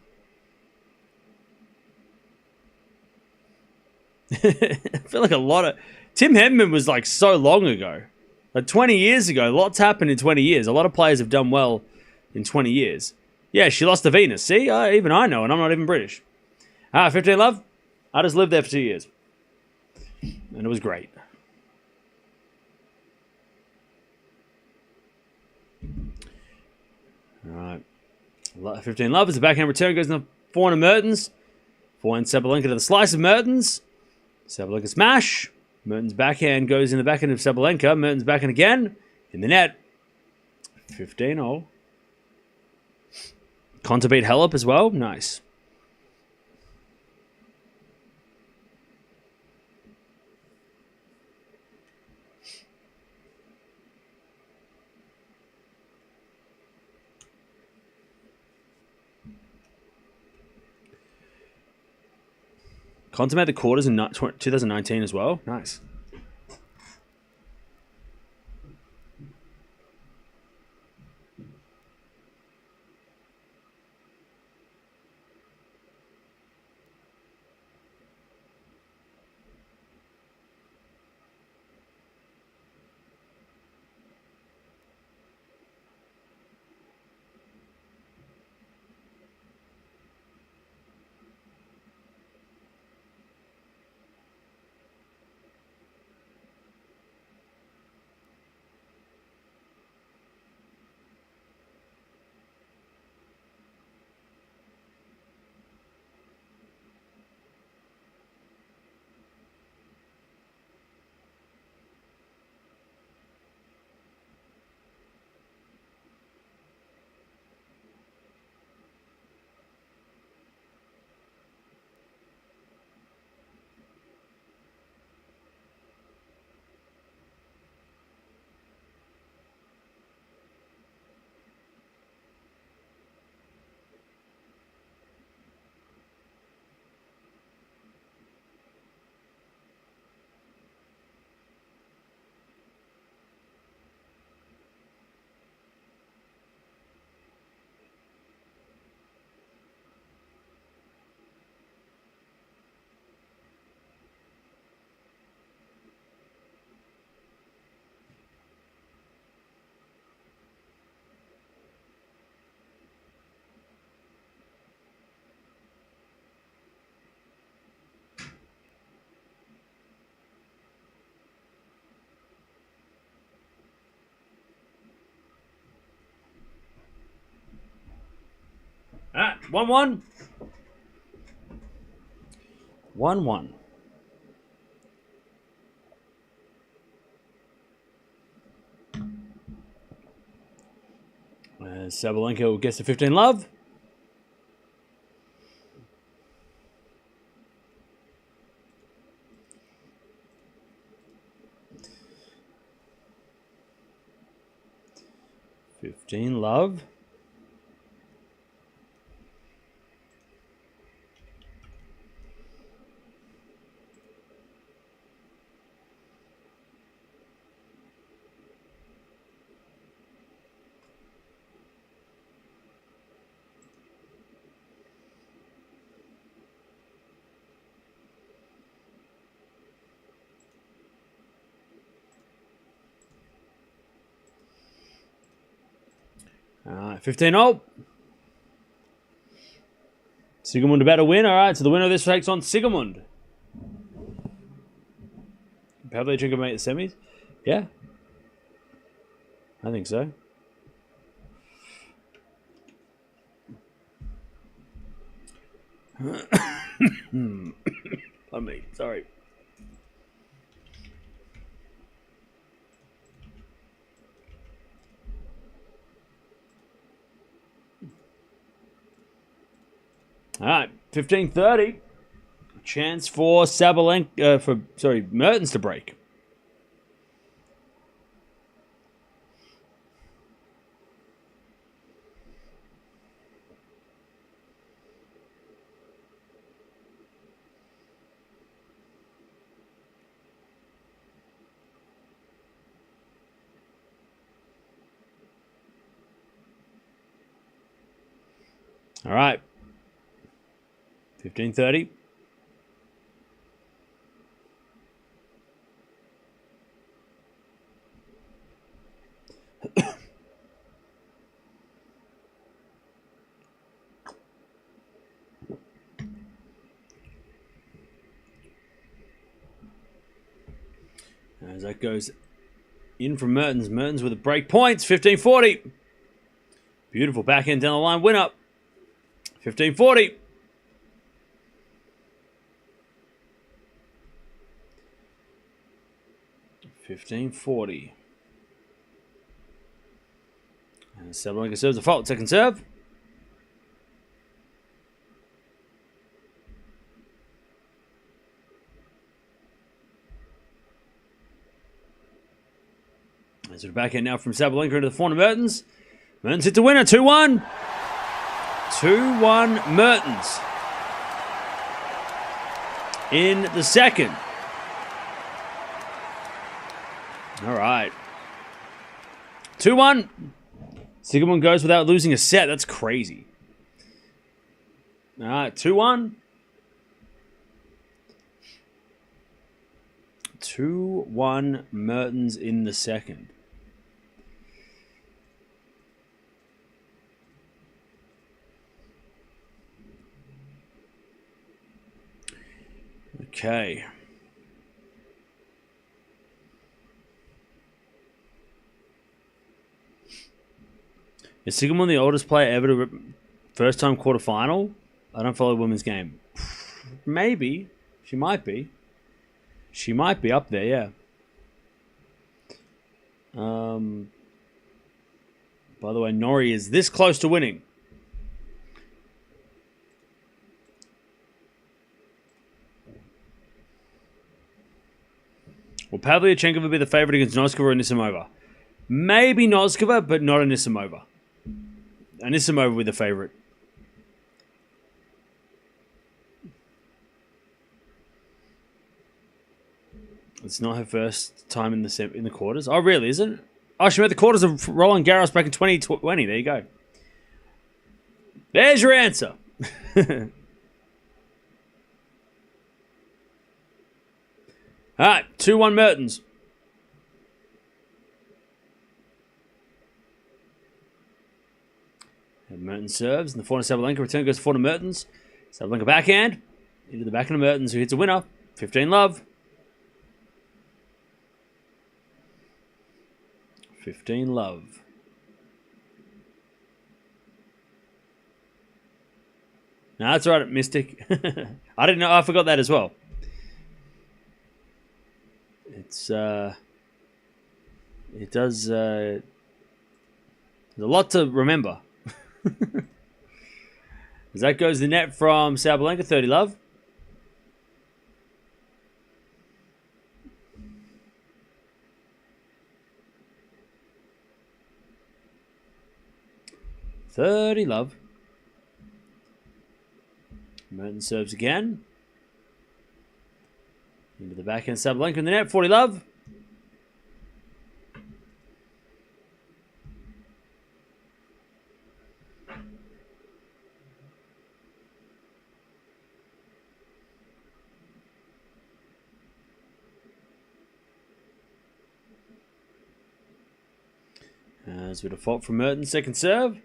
I feel like a lot of... Tim Henman was like so long ago. Like 20 years ago. Lots happened in 20 years. A lot of players have done well in 20 years. Yeah, she lost to Venus. See? Even I know, and I'm not even British. 15-love. I just lived there for 2 years. And it was great. Alright. 15-love as the backhand return goes in the forehand of Mertens. Forehand Sabalenka to the slice of Mertens. Sabalenka smash. Mertens backhand goes in the backhand of Sabalenka. Mertens backhand again. In the net. 15-all. Conta beat Halep as well. Nice. Conta made the quarters in 2019 as well. Nice. Ah, 1-1. 1-1. Sabalenka gets to 15-love. All right, 15-0. Sigmund about to win. All right, so the winner of this takes on Sigmund. Pavlyuchenko make the semis? Yeah. I think so. Pardon me. Sorry. All right, 15:30. Chance for Sabalenka, Mertens to break. All right. 15:30. As that goes in from Mertens. Mertens with a break points. 15:40. Beautiful backhand down the line. Win up. 15:40. And Sabalenka serves a fault. Second serve. As we're back in now from Sabalenka into the forehand of Mertens. Mertens hits the winner. 2-1. 2-1 Mertens. In the second. All right. 2-1. Sigmund goes without losing a set. That's crazy. All right. 2-1. 2-1 Mertens in the second. Okay. Is Sigmund the oldest player ever to first-time quarterfinal? I don't follow women's game. Maybe. She might be. She might be up there, yeah. By the way, Nori is this close to winning. Will Pavlyuchenko be the favorite against Noskova or Anisimova? Maybe Noskova, but not Anisimova. Anisimova will be the favorite. It's not her first time in the quarters. Oh, really? Isn't it? Oh, she made the quarters of Roland Garros back in 2020. There you go. There's your answer. All right, 2-1 Mertens. And Mertens serves, and the forehand Sabalenka return goes forehand Mertens. Sabalenka backhand into the backhand of Mertens, who hits a winner. 15-love. 15-love. No, that's right, Mystic. I didn't know. I forgot that as well. It's it does. There's a lot to remember. As that goes the net from Sabalenka, 30-love. Love. Mertens serves again. Into the backhand, Sabalenka in the net, 40-love. As we default from Mertens, second serve.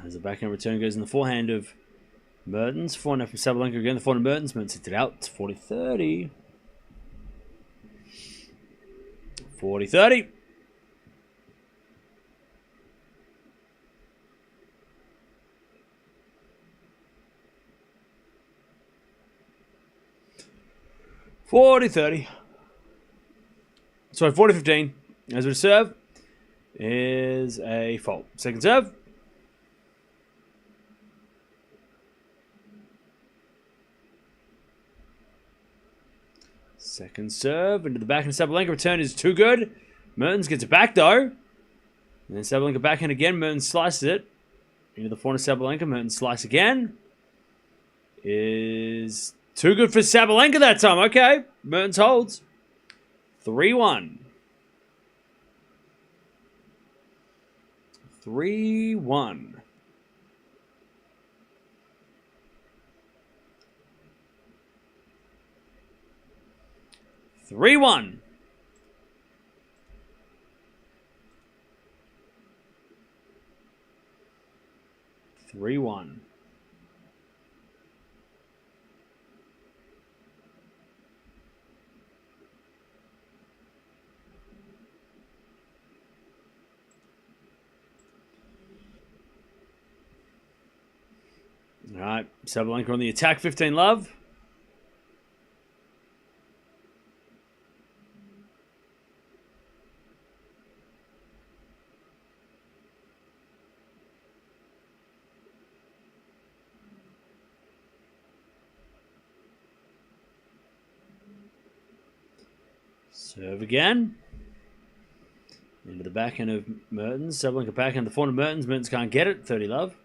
As the backhand return goes in the forehand of Mertens. Forehand from Sabalenka again. The forehand of Mertens. Mertens hits it out. It's 40-30. 40-30. Sorry, 40-15. As we serve is a fault. Second serve. Second serve into the back, and Sabalenka return is too good. Mertens gets it back though. And then Sabalenka backhand again. Mertens slices it. Into the forehand of Sabalenka. Mertens slice again. Is too good for Sabalenka that time. Okay. Mertens holds. 3-1. 3-1. Three-one. All right, Sabalenka on the attack, 15 love. Serve again. Into the backhand of Mertens. Sabalenka backhand the forehand of Mertens. Mertens can't get it. 30 love.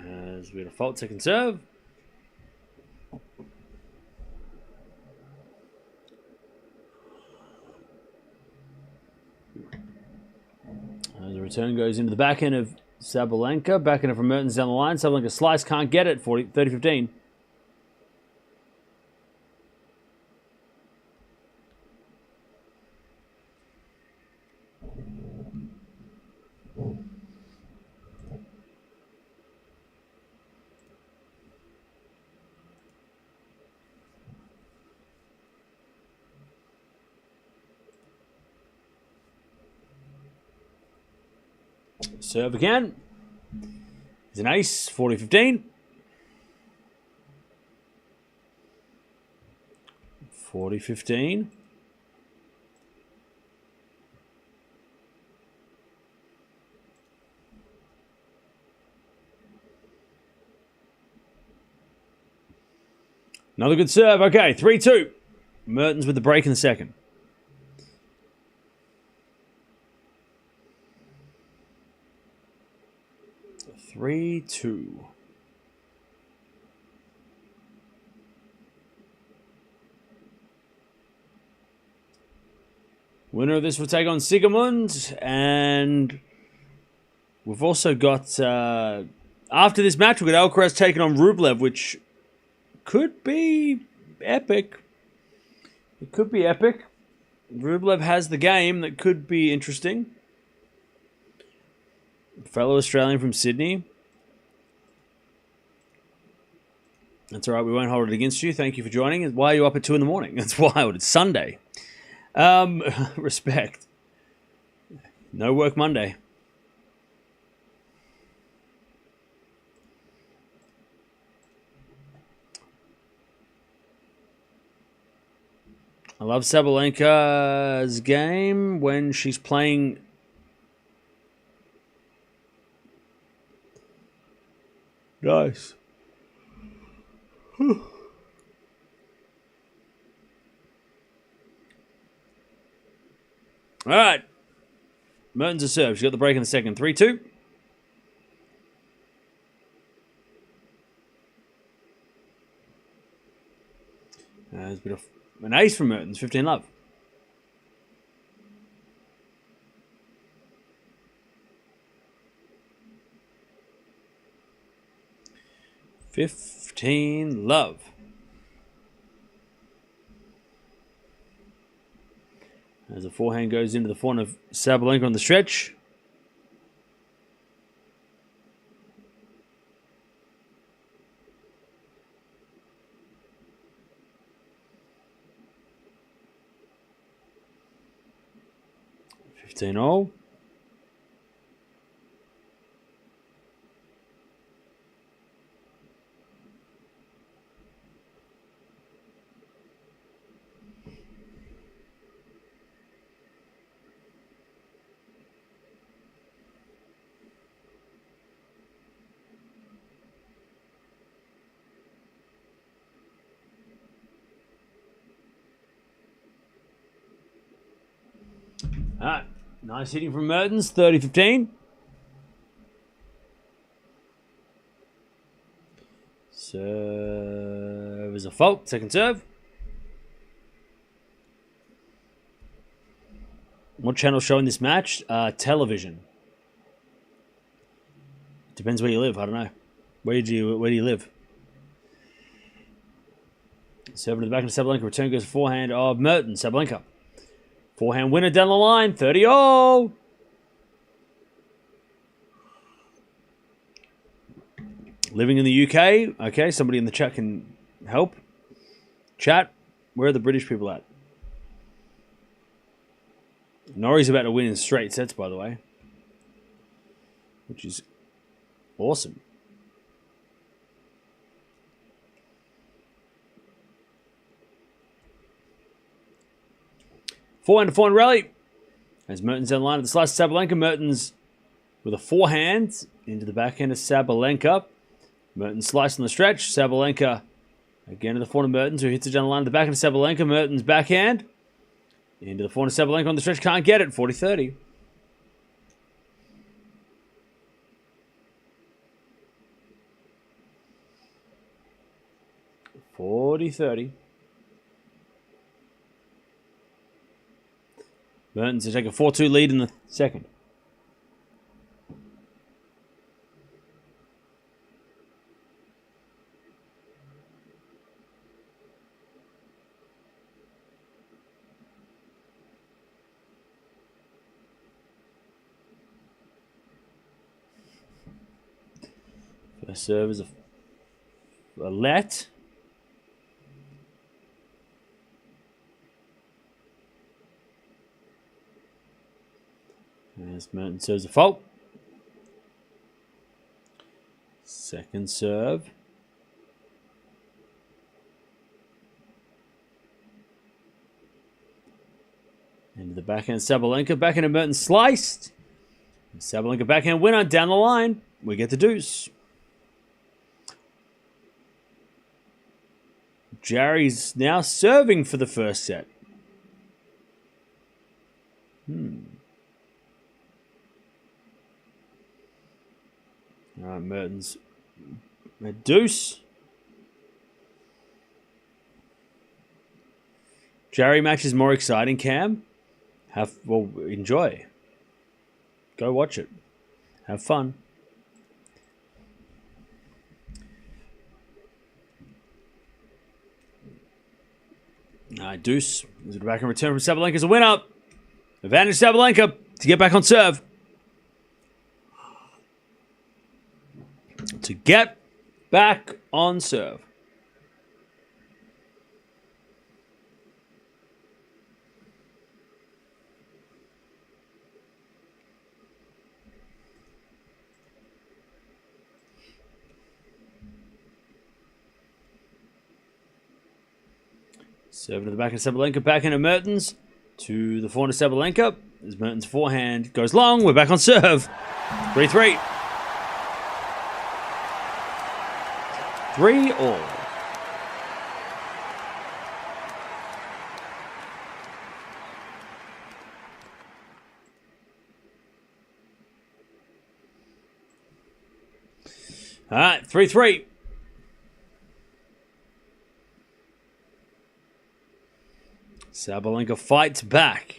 As we default second serve. As the return goes into the backhand of Sabalenka. Backhand from Mertens down the line. Sabalenka slice, can't get it. 30-15. Serve again. It's an ace. 40-15. 40-15. Another good serve. Okay, 3-2. Mertens with the break in the second. 3-2. Winner of this will take on Sigamund, and we've also got after this match we've got Alcaraz taking on Rublev, which could be epic. It could be epic. Rublev has the game that could be interesting. Fellow Australian from Sydney. That's all right. We won't hold it against you. Thank you for joining. Why are you up at 2 in the morning? That's wild. It's Sunday. Respect. No work Monday. I love Sabalenka's game when she's playing. Nice. All right. Mertens to serve. She got the break in the second. 3-2. There's a bit of an ace from Mertens. 15-love. $15-love. As the forehand goes into the forehand of Sabalenka on the stretch. $15-all. All right, nice hitting from Mertens, 30-15. Serve is a fault, second serve. What channel showing this match? Television. Depends where you live, I don't know. Where do you live? Serving to the back of Sabalenka, return goes forehand of Mertens, Sabalenka. Forehand winner down the line, 30-all. Living in the UK. Okay, somebody in the chat can help. Chat, where are the British people at? Nori's about to win in straight sets, by the way. Which is awesome. Forehand to forehand rally. As Mertens down the line of the slice of Sabalenka. Mertens with a forehand into the backhand of Sabalenka. Mertens slice on the stretch. Sabalenka again to the forehand of Mertens, who hits it down the line of the backhand of Sabalenka. Mertens backhand into the forehand of Sabalenka on the stretch. Can't get it. 40-30. Mertens to take a 4-2 lead in the second. First serve is a let. As Mertens serves a fault. Second serve. Into the backhand Sabalenka. Backhand of Mertens sliced. Sabalenka backhand winner down the line. We get the deuce. Jarry's now serving for the first set. All right, Mertens. A deuce. Jarry match is more exciting, Cam. Enjoy. Go watch it. Have fun. Deuce. Is it back in return from Sabalenka as a winner? Advantage Sabalenka to get back on serve. To get back on serve. Serve to the back of Sabalenka, backhand of Mertens to the forehand of Sabalenka. As Mertens' forehand goes long, we're back on serve. 3-3. 3-all. All right, 3-3. Sabalenka fights back.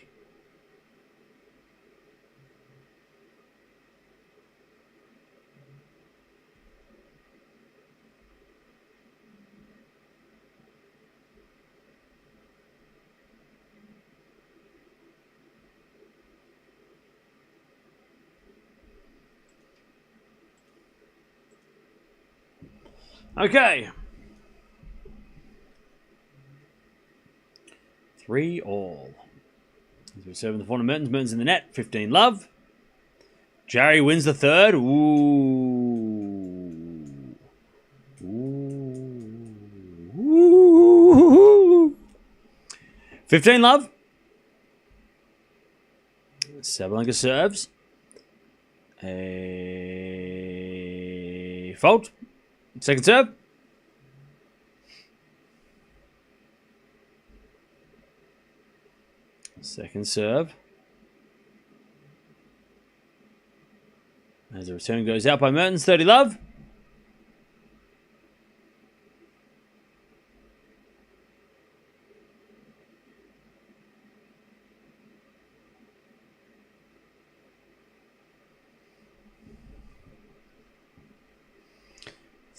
Okay. 3-all. As we serve in the front of Mertens. Mertens in the net. 15 love. Jarry wins the third. Ooh. Ooh. 15 love. Sabalenka serves. A fault. Second serve. Second serve. As the return goes out by Mertens, 30 love.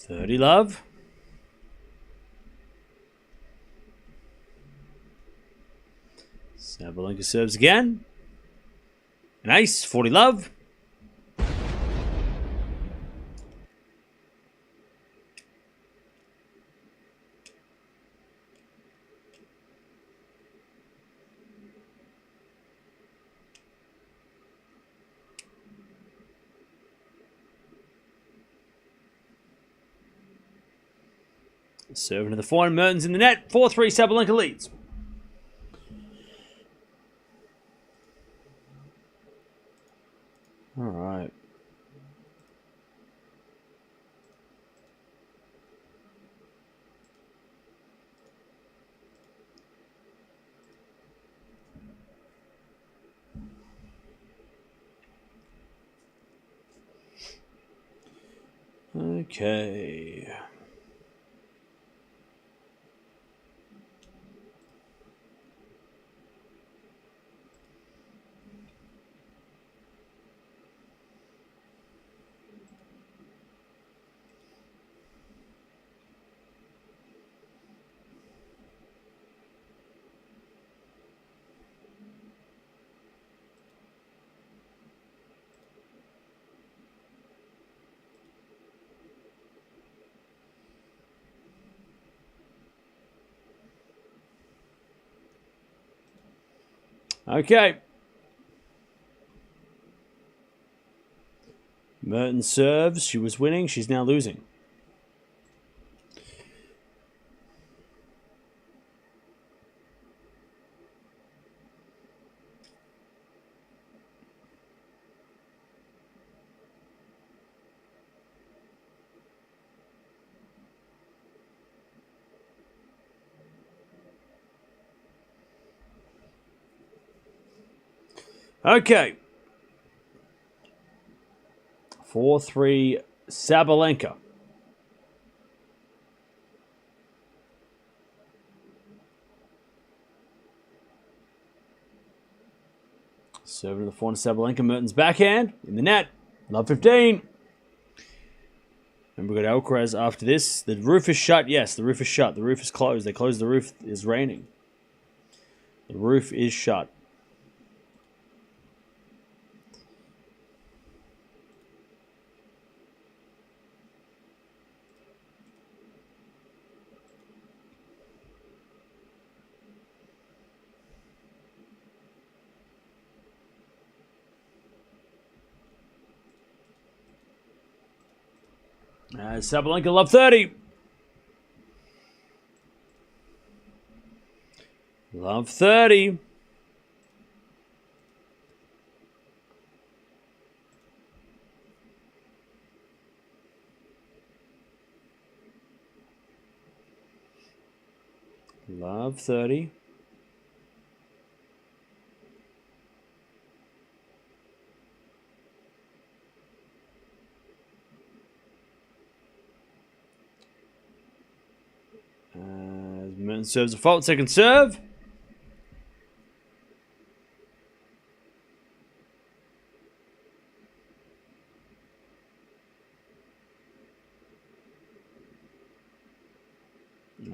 $30 love. Sabalenka serves again. Nice. 40 love. Serving to the forehand. Mertens in the net. 4-3. Sabalenka leads. All right. Okay. Okay. Mertens serves. She was winning. She's now losing. Okay. 4-3 Sabalenka. Serving to the forehand Sabalenka. Mertens backhand in the net. Love 15. And we've got Alcaraz after this. The roof is shut. Yes, the roof is shut. The roof is closed. They closed the roof. It's raining. The roof is shut. Sabalenka love 30. Love 30. Love 30. Mertens serves a fault. Second serve.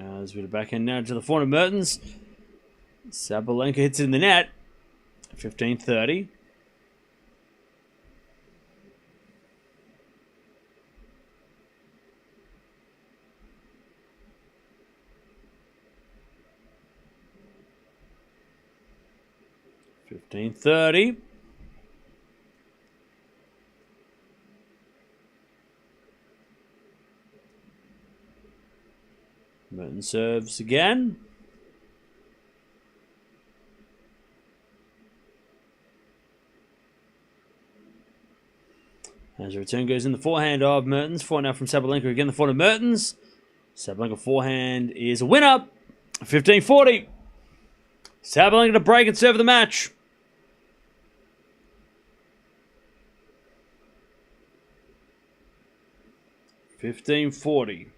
As we backhand now to the front of Mertens. Sabalenka hits it in the net. 15-30. Mertens serves again. As the return goes in the forehand of Mertens. Forehand now from Sabalenka again. The forehand of Mertens. Sabalenka forehand is a winner. 15-40. Sabalenka to break and serve the match. $15-40.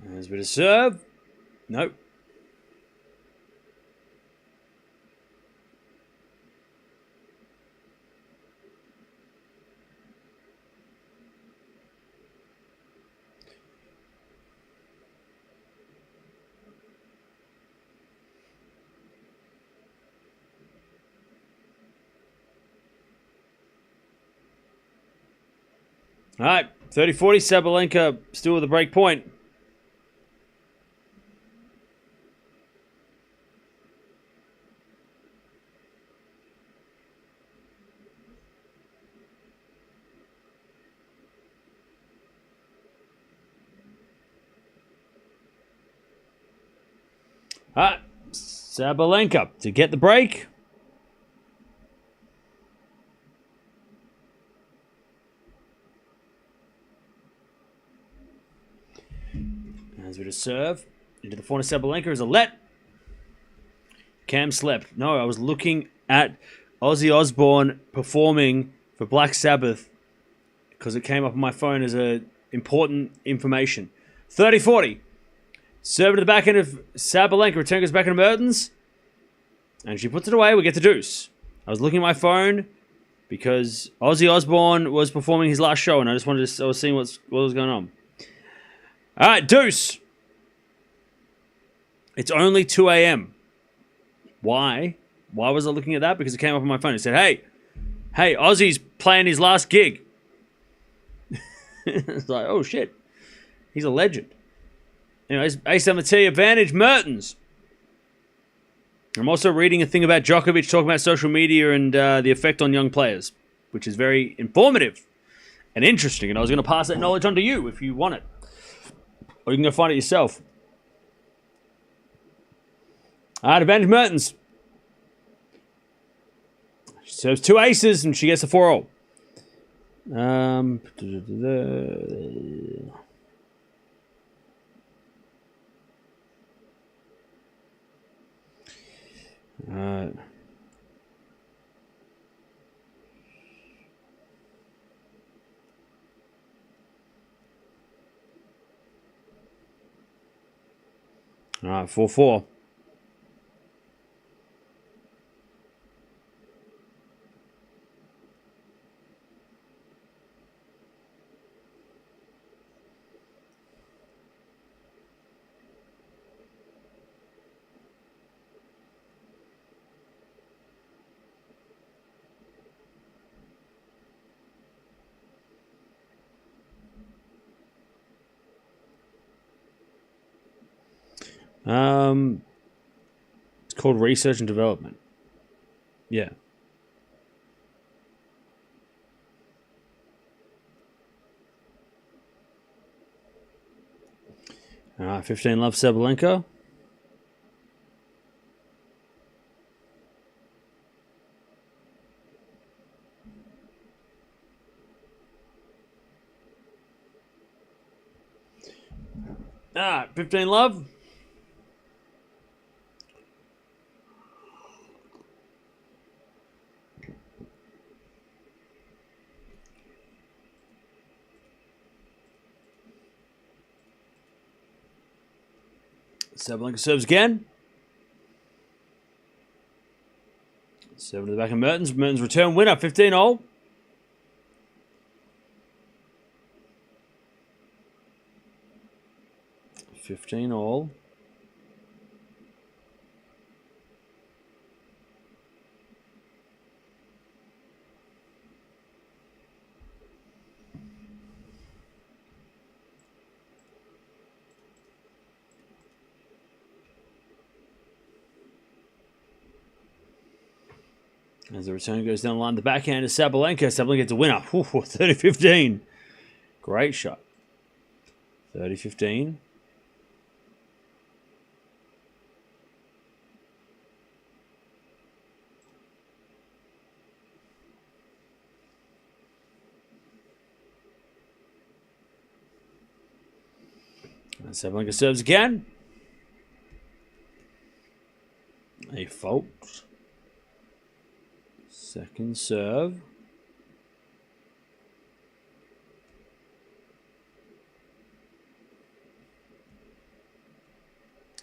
There's a bit of serve. Nope. All right, 30-40, Sabalenka still with a break point. All right, Sabalenka to get the break. As we just serve into the front of Sabalenka is a let. Cam slept. No, I was looking at Ozzy Osbourne performing for Black Sabbath because it came up on my phone as important information. 30-40. Serve to the back end of Sabalenka. Return goes back into Mertens. And she puts it away. We get the deuce. I was looking at my phone because Ozzy Osbourne was performing his last show and I was seeing what was going on. All right, deuce. It's only 2 a.m. Why? Why was I looking at that? Because it came up on my phone. It said, hey, Ozzy's playing his last gig. It's like, oh, shit. He's a legend. Anyways, ace on the tee, advantage, Mertens. I'm also reading a thing about Djokovic talking about social media and the effect on young players, which is very informative and interesting. And I was going to pass that knowledge on to you if you want it. Or you can go find it yourself. All right, advantage Mertens. She serves 2 aces and she gets a 4-0. All right, 4-4. It's called research and development. Yeah. All right, 15 love Sabalenka. All right, 15 love. Sabalenka serves again. 7 to the back of Mertens. Mertens return winner, 15-all. $15-all. As the return goes down the line, the backhand is Sabalenka. Sabalenka gets a winner. 30-15. Great shot. 30-15. And Sabalenka serves again. A fault. Second serve.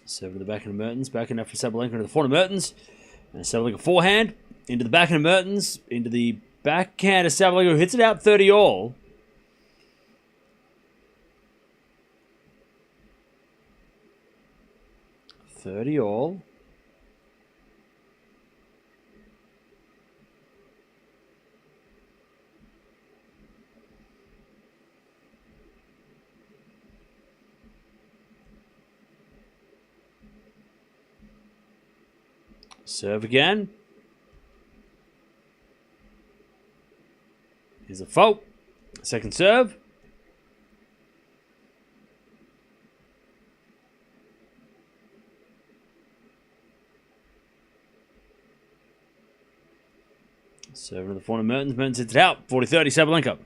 Serve to the backhand of Mertens. Backhand after Sabalenka into the front of Mertens. And Sabalenka forehand. Into the backhand of Mertens. Into the backhand of Sabalenka, who hits it out 30-all. All. Serve again. Here's a fault. Second serve. Serve to the front of Mertens. Mertens hits it out. 40-30 Sabalenka.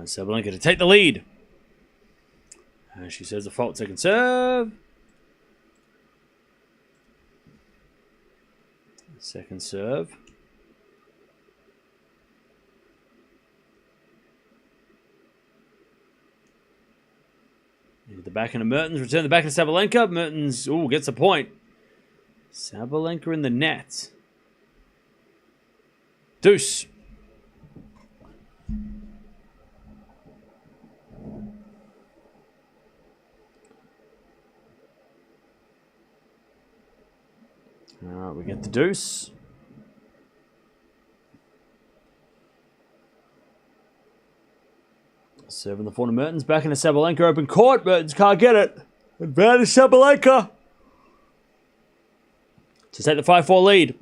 Sabalenka to take the lead. She says a fault. Second serve. Second serve. Into the backhand of Mertens. Return the backhand of Sabalenka. Mertens gets a point. Sabalenka in the net. Deuce. Alright, we get the deuce. Serving the front of Mertens. Back into Sabalenka. Open court. Mertens can't get it. Advantage Sabalenka. To take the 5-4 lead.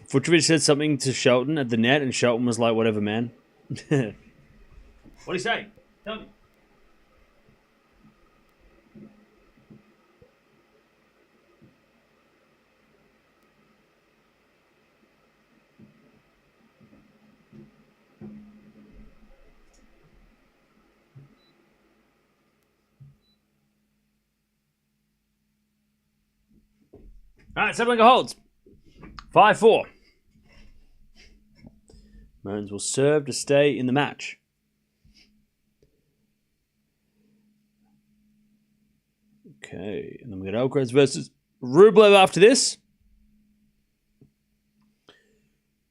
Futrovic said something to Shelton at the net, and Shelton was like, whatever, man. What do you say? Tell me. All right, Sabalenka holds. 5-4. Mertens will serve to stay in the match. Okay, and then we got Alcaraz versus Rublev after this,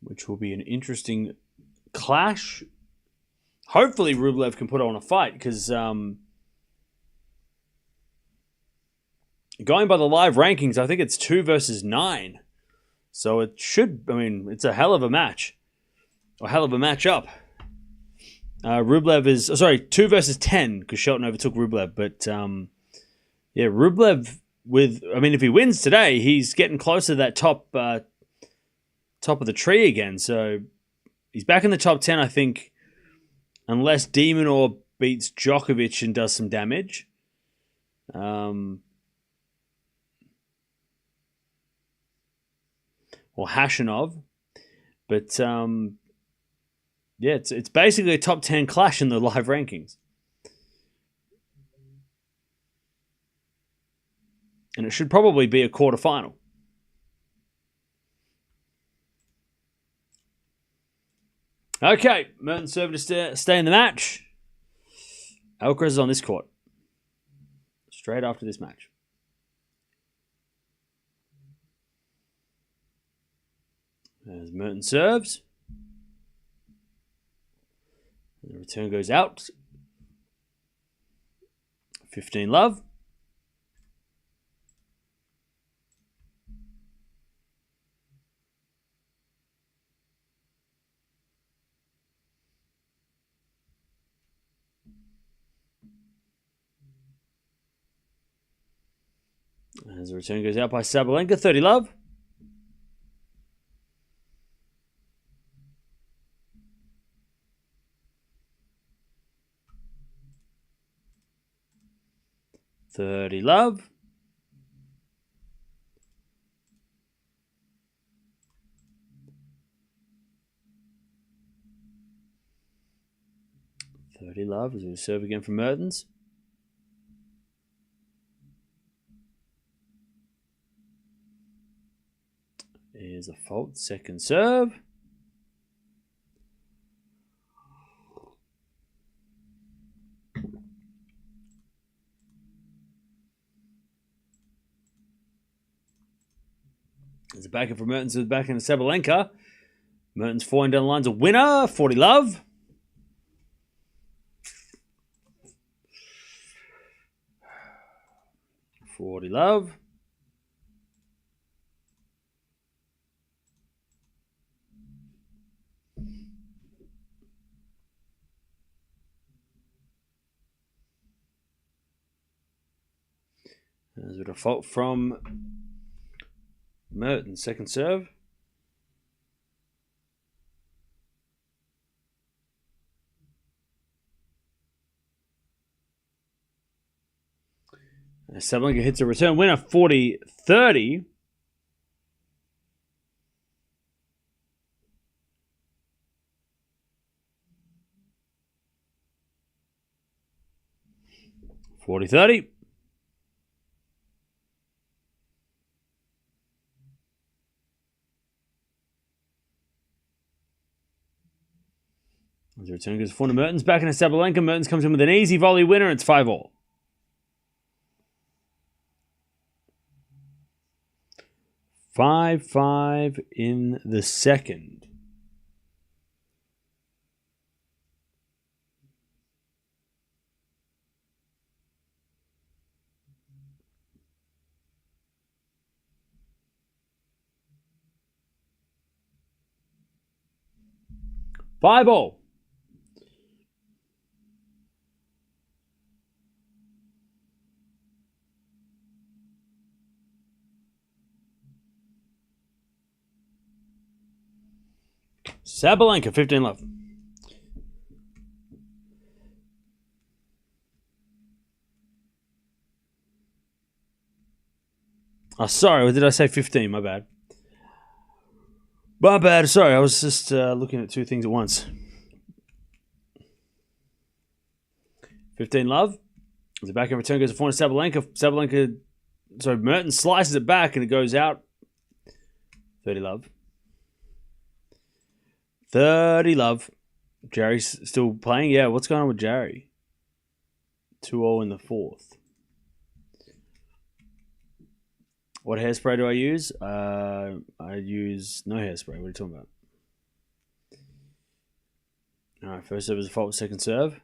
which will be an interesting clash. Hopefully Rublev can put on a fight, because going by the live rankings, I think it's 2 versus 9. So it should, it's a hell of a match. A hell of a matchup. Rublev is, 2 versus 10, because Shelton overtook Rublev. But, Rublev if he wins today, he's getting closer to that top of the tree again. So he's back in the top 10, I think, unless De Minaur beats Djokovic and does some damage. Or Hashanov. But, Yeah, it's basically a top 10 clash in the live rankings. And it should probably be a quarterfinal. Okay, Mertens serving to stay in the match. Alcaraz is on this court. Straight after this match. As Mertens serves. The return goes out. 15 love. As the return goes out by Sabalenka, 30 love. $30 love. $30 love as we serve again from Mertens. Here's a fault. Second serve. There's a backhand from Mertens with the backhand of Sabalenka. Mertens falling down the line's a winner. 40 love. $40 love. There's a default from Mertens. Second serve. Sabalenka hits a return winner, 40-30. $40-30. The return goes for Mertens. Back into Sabalenka. Mertens comes in with an easy volley winner. It's 5-all. 5-5 in the second. Five all. Sabalenka, 15 love. Oh, sorry. Did I say 15? My bad. My bad. Sorry, I was just looking at two things at once. 15 love. The backhand return goes to forehand Sabalenka. Mertens slices it back and it goes out. 30 love. 30 love. Jarry's still playing? Yeah, what's going on with Jarry? 2-0 in the fourth. What hairspray do I use? I use no hairspray. What are you talking about? All right, first serve is a fault, second serve.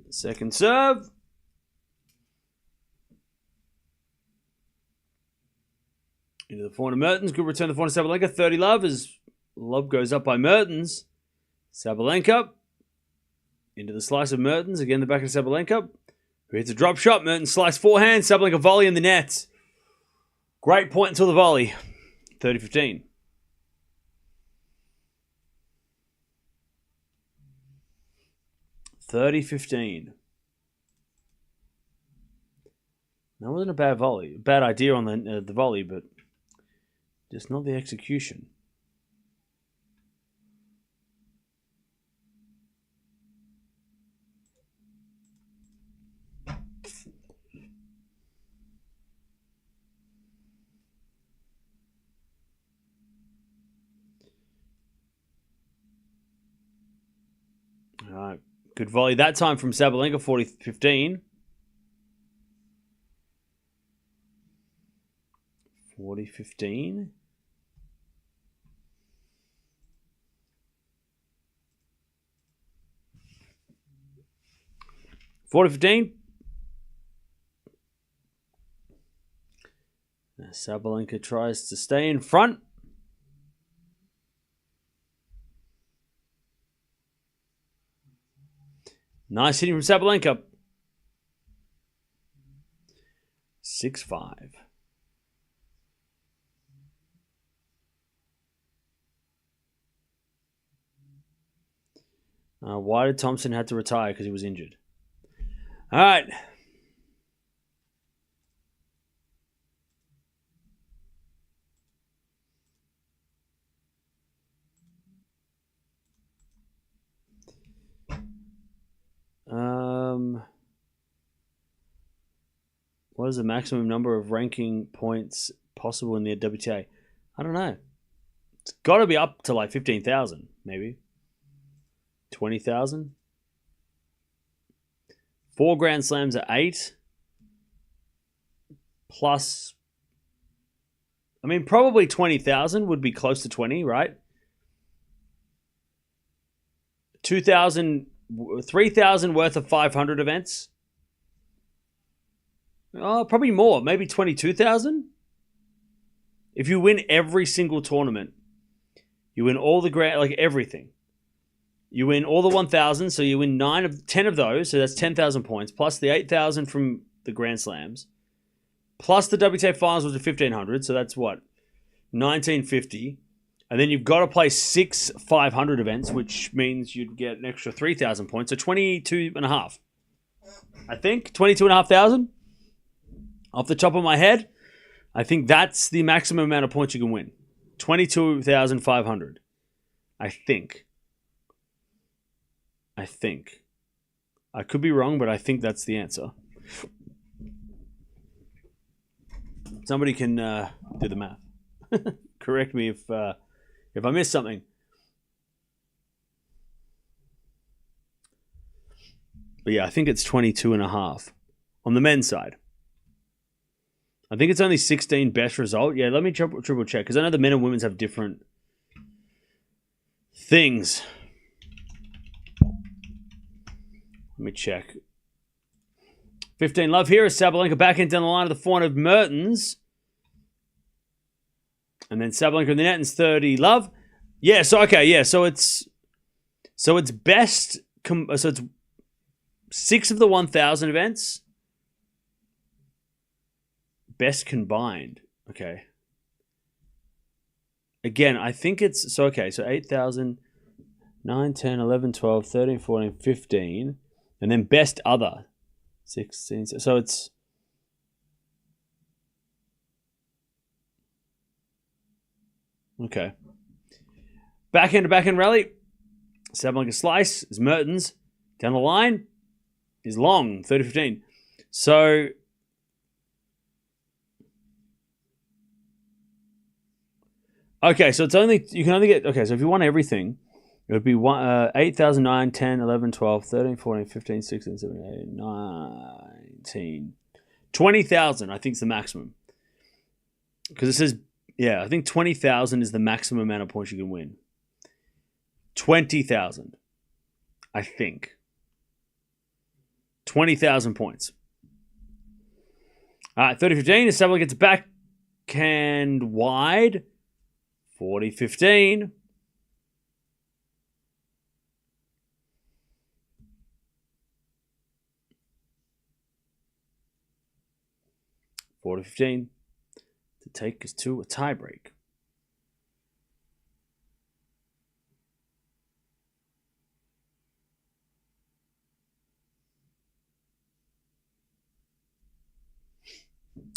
Second serve. Into the forehand of Mertens. Good return to the forehand of Sabalenka. 30 love as love goes up by Mertens. Sabalenka. Into the slice of Mertens. Again, the back of Sabalenka. Who hits a drop shot. Mertens slice forehand. Sabalenka volley in the net. Great point until the volley. 30-15. $30-15. That wasn't a bad volley. Bad idea on the volley, but just not the execution. All right. Good volley that time from Sabalenka, 40-15. 40-15. Sabalenka tries to stay in front. Nice hitting from Sabalenka. 6-5. Why did Thompson have to retire? Because he was injured. All right. What is the maximum number of ranking points possible in the WTA? I don't know. It's got to be up to like 15,000, maybe. 20,000. 4 Grand Slams are 8. Plus, I mean, probably 20,000 would be close to 20, right? 2,000, 3,000 worth of 500 events. Oh, probably more. Maybe 22,000. If you win every single tournament, you win all the grand, like everything. You win all the 1,000, so you win 10 of those, so that's 10,000 points, plus the 8,000 from the Grand Slams, plus the WTA Finals was 1,500, so that's what? 1,950. And then you've got to play 6 500 events, which means you'd get an extra 3,000 points, so 22.5. I think 22,500. Off the top of my head, I think that's the maximum amount of points you can win. 22,500. I think. I could be wrong, but I think that's the answer. Somebody can do the math. Correct me if I missed something. But yeah, I think it's 22.5 on the men's side. I think it's only 16 best result. Yeah, let me triple check because I know the men and women's have different things. Let me check. 15 love here is Sabalenka back in down the line of the 400 Mertens. And then Sabalenka in the net and 30 love. Yeah, so okay, yeah, so it's best so it's 6 of the 1,000 events. Best combined. Okay. Again, I think it's so okay, so 8,000 9, 10, 11, 12, 13, 14, 15 and then best other 16. So it's okay. Backhand to backhand rally. Sabalenka slice is Mertens. Down the line is Long, 30-15. So okay, so it's only you can only get okay, so if you want everything, it would be 8,009, 10, 11, 12, 13, 14, 15, 16, 17, 18, 19, 20,000, I think is the maximum. Because it says, yeah, I think 20,000 is the maximum amount of points you can win. 20,000, I think. 20,000 points. All right, 30-15. Sabalenka gets backhand wide. 40-15. To take us to a tiebreak.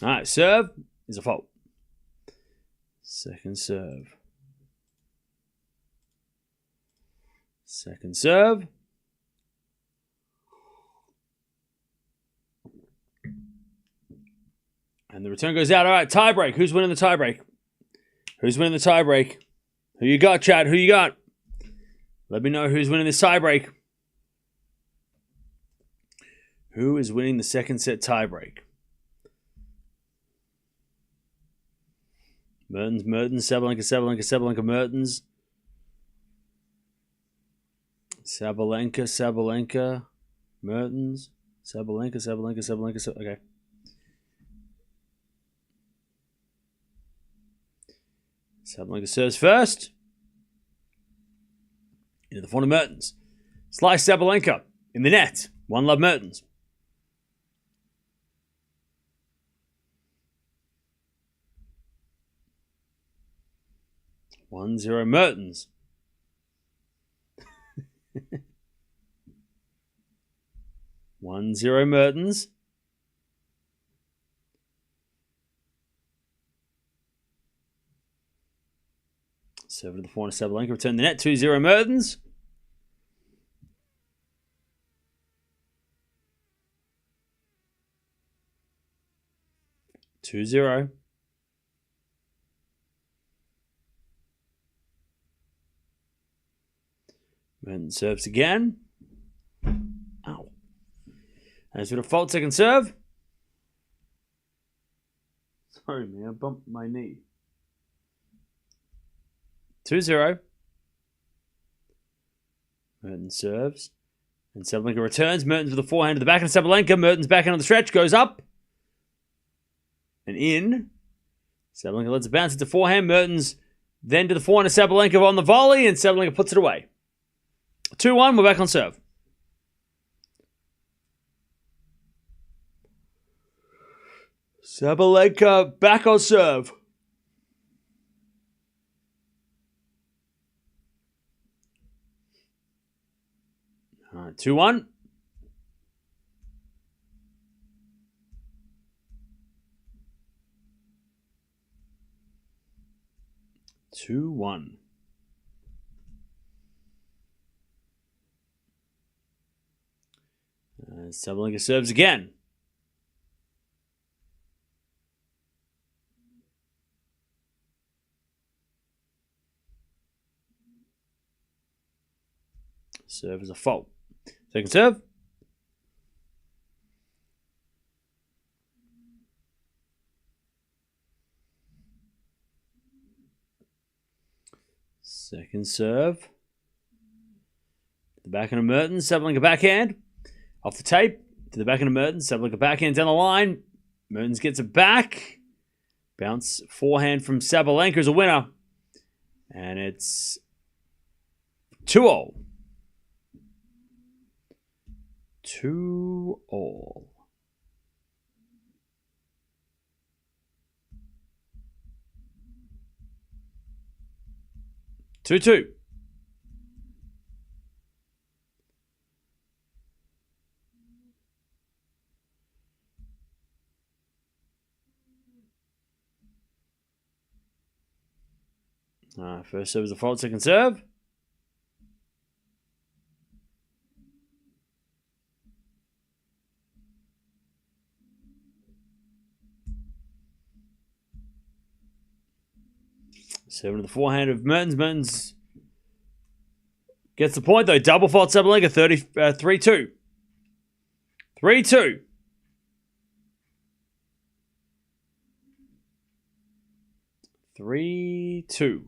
All right, serve is a fault. Second serve. Second serve. And the return goes out. All right, tiebreak. Who's winning the tiebreak? Who's winning the tiebreak? Who you got, Chad? Who you got? Let me know who's winning this tiebreak. Who is winning the second set tiebreak? Mertens, Sabalenka, Mertens. Sabalenka, Mertens. Sabalenka. Okay. Sabalenka serves first. Into the front of Mertens. Slice Sabalenka in the net. 1-love Mertens. One zero Mertens. One zero Mertens. Serve to the forehand of Sabalenka. Return the net. 2-0 Mertens. Two zero. Mertens serves again. Ow. As with a fault, second serve. Sorry, man. I bumped my knee. 2-0. Mertens serves. And Sabalenka returns. Mertens with the forehand to the back of Sabalenka. Mertens backhand on the stretch. Goes up. And in. Sabalenka lets it bounce into forehand. Mertens then to the forehand of Sabalenka on the volley. And Sabalenka puts it away. 2-1. We're back on serve. Sabalenka back on serve. All right, 2-1. Sabalenka serves again. Serve is a fault. Second serve. Second serve. The backhand of Mertens. Sabalenka backhand. Off the tape. To the backhand of Mertens. Sabalenka backhand down the line. Mertens gets it back. Bounce forehand from Sabalenka is a winner. And it's 2-0. 2-2. First serve is a fault, second serve. Serving to the forehand of Mertens. Mertens gets the point though. Double fault Sabalenka. 3-2. 3-2.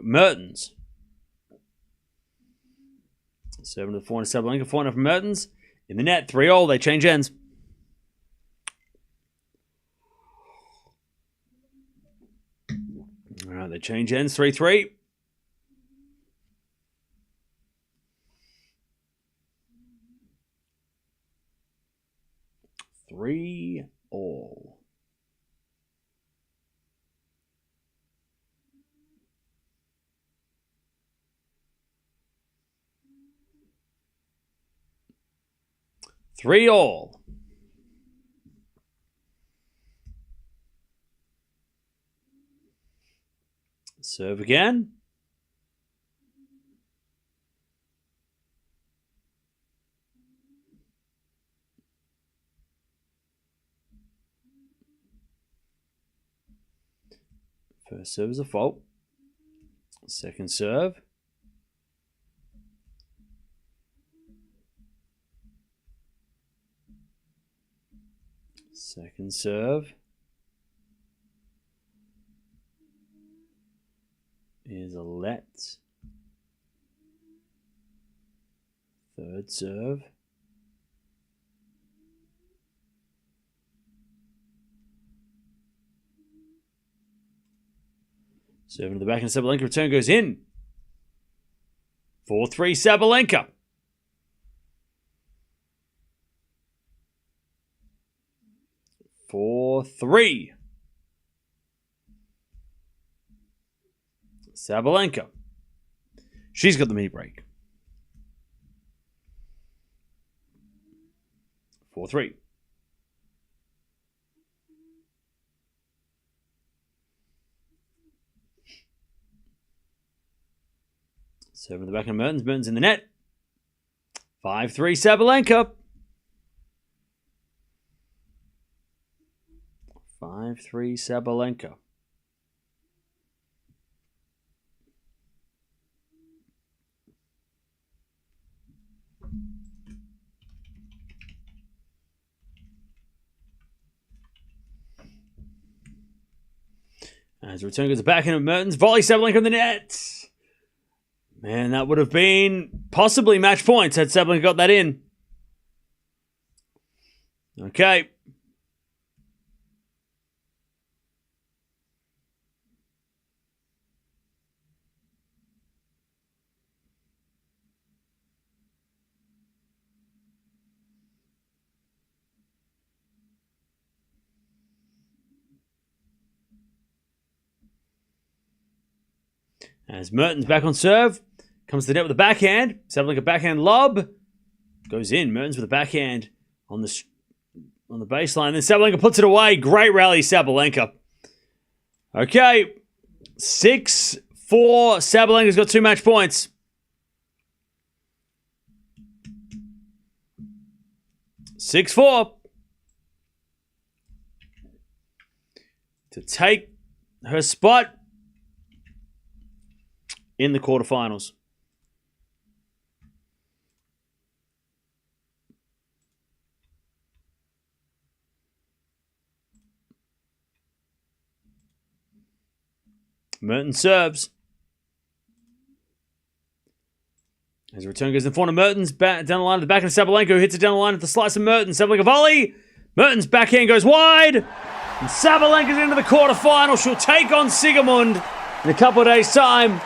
Mertens. Serving to the forehand of Sabalenka. Forehand from Mertens. In the net. 3-3. They change ends. All right, they change ends. 3-3. Three all. Three all. Serve again. First serve is a fault. Second serve. Second serve is a let. Third serve. Serving to the back and Sabalenka. Return goes in. 4-3 Sabalenka. Four-three. Sabalenka. She's got the mini break. 4-3. Serving the back of Mertens. Mertens in the net. 5-3 Sabalenka. 5-3 Sabalenka. As the return goes back in Mertens. Volley Sabalenka in the net. Man, that would have been possibly match points had Sabalenka got that in. Okay. As Mertens back on serve. Comes to the net with a backhand. Sabalenka backhand lob. Goes in. Mertens with a backhand on the baseline. Then Sabalenka puts it away. Great rally, Sabalenka. Okay. 6-4. Sabalenka's got 2 match points. (6-4) to take her spot in the quarterfinals. Mertens serves. As a return goes in front of Mertens, down the line at the back of Sabalenka, who hits it down the line at the slice of Mertens. Sabalenka volley. Mertens backhand goes wide. And Sabalenka's into the quarterfinal. She'll take on Sigismund in a couple of days' time.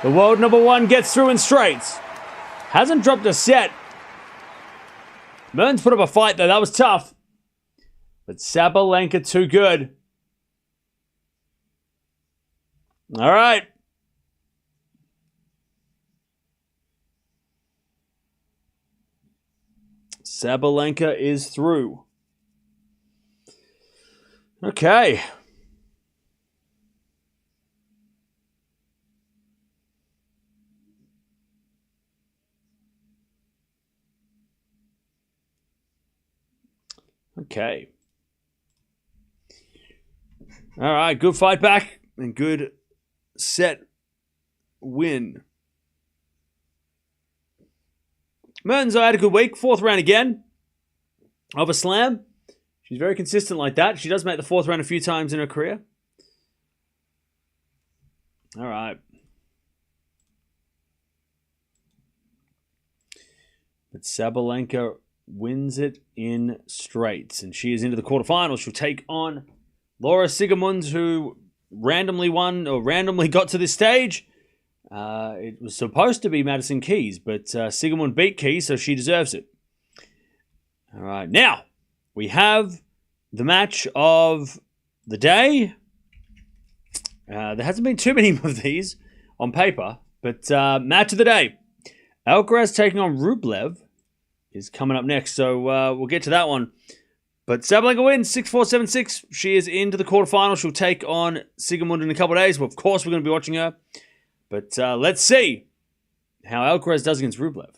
The world number 1 gets through in straights. Hasn't dropped a set. Mertens put up a fight, though. That was tough. But Sabalenka too good. All right. Sabalenka is through. Okay. Okay. All right, good fight back and good set win. Mertens had a good week. 4th round again of a slam. She's very consistent like that. She does make the 4th round a few times in her career. All right. But Sabalenka wins it in straights, and she is into the quarterfinals. She'll take on Laura Sigismund, who randomly won or randomly got to this stage. It was supposed to be Madison Keys, but Sigismund beat Keys, so she deserves it. All right, now we have the match of the day. There hasn't been too many of these on paper, but match of the day. Alcaraz taking on Rublev is coming up next, so we'll get to that one. But Sabalenka wins 6-4, 7-6. She is into the quarterfinal. She'll take on Sigismund in a couple of days. Well, of course, we're going to be watching her. But let's see how Alcaraz does against Rublev.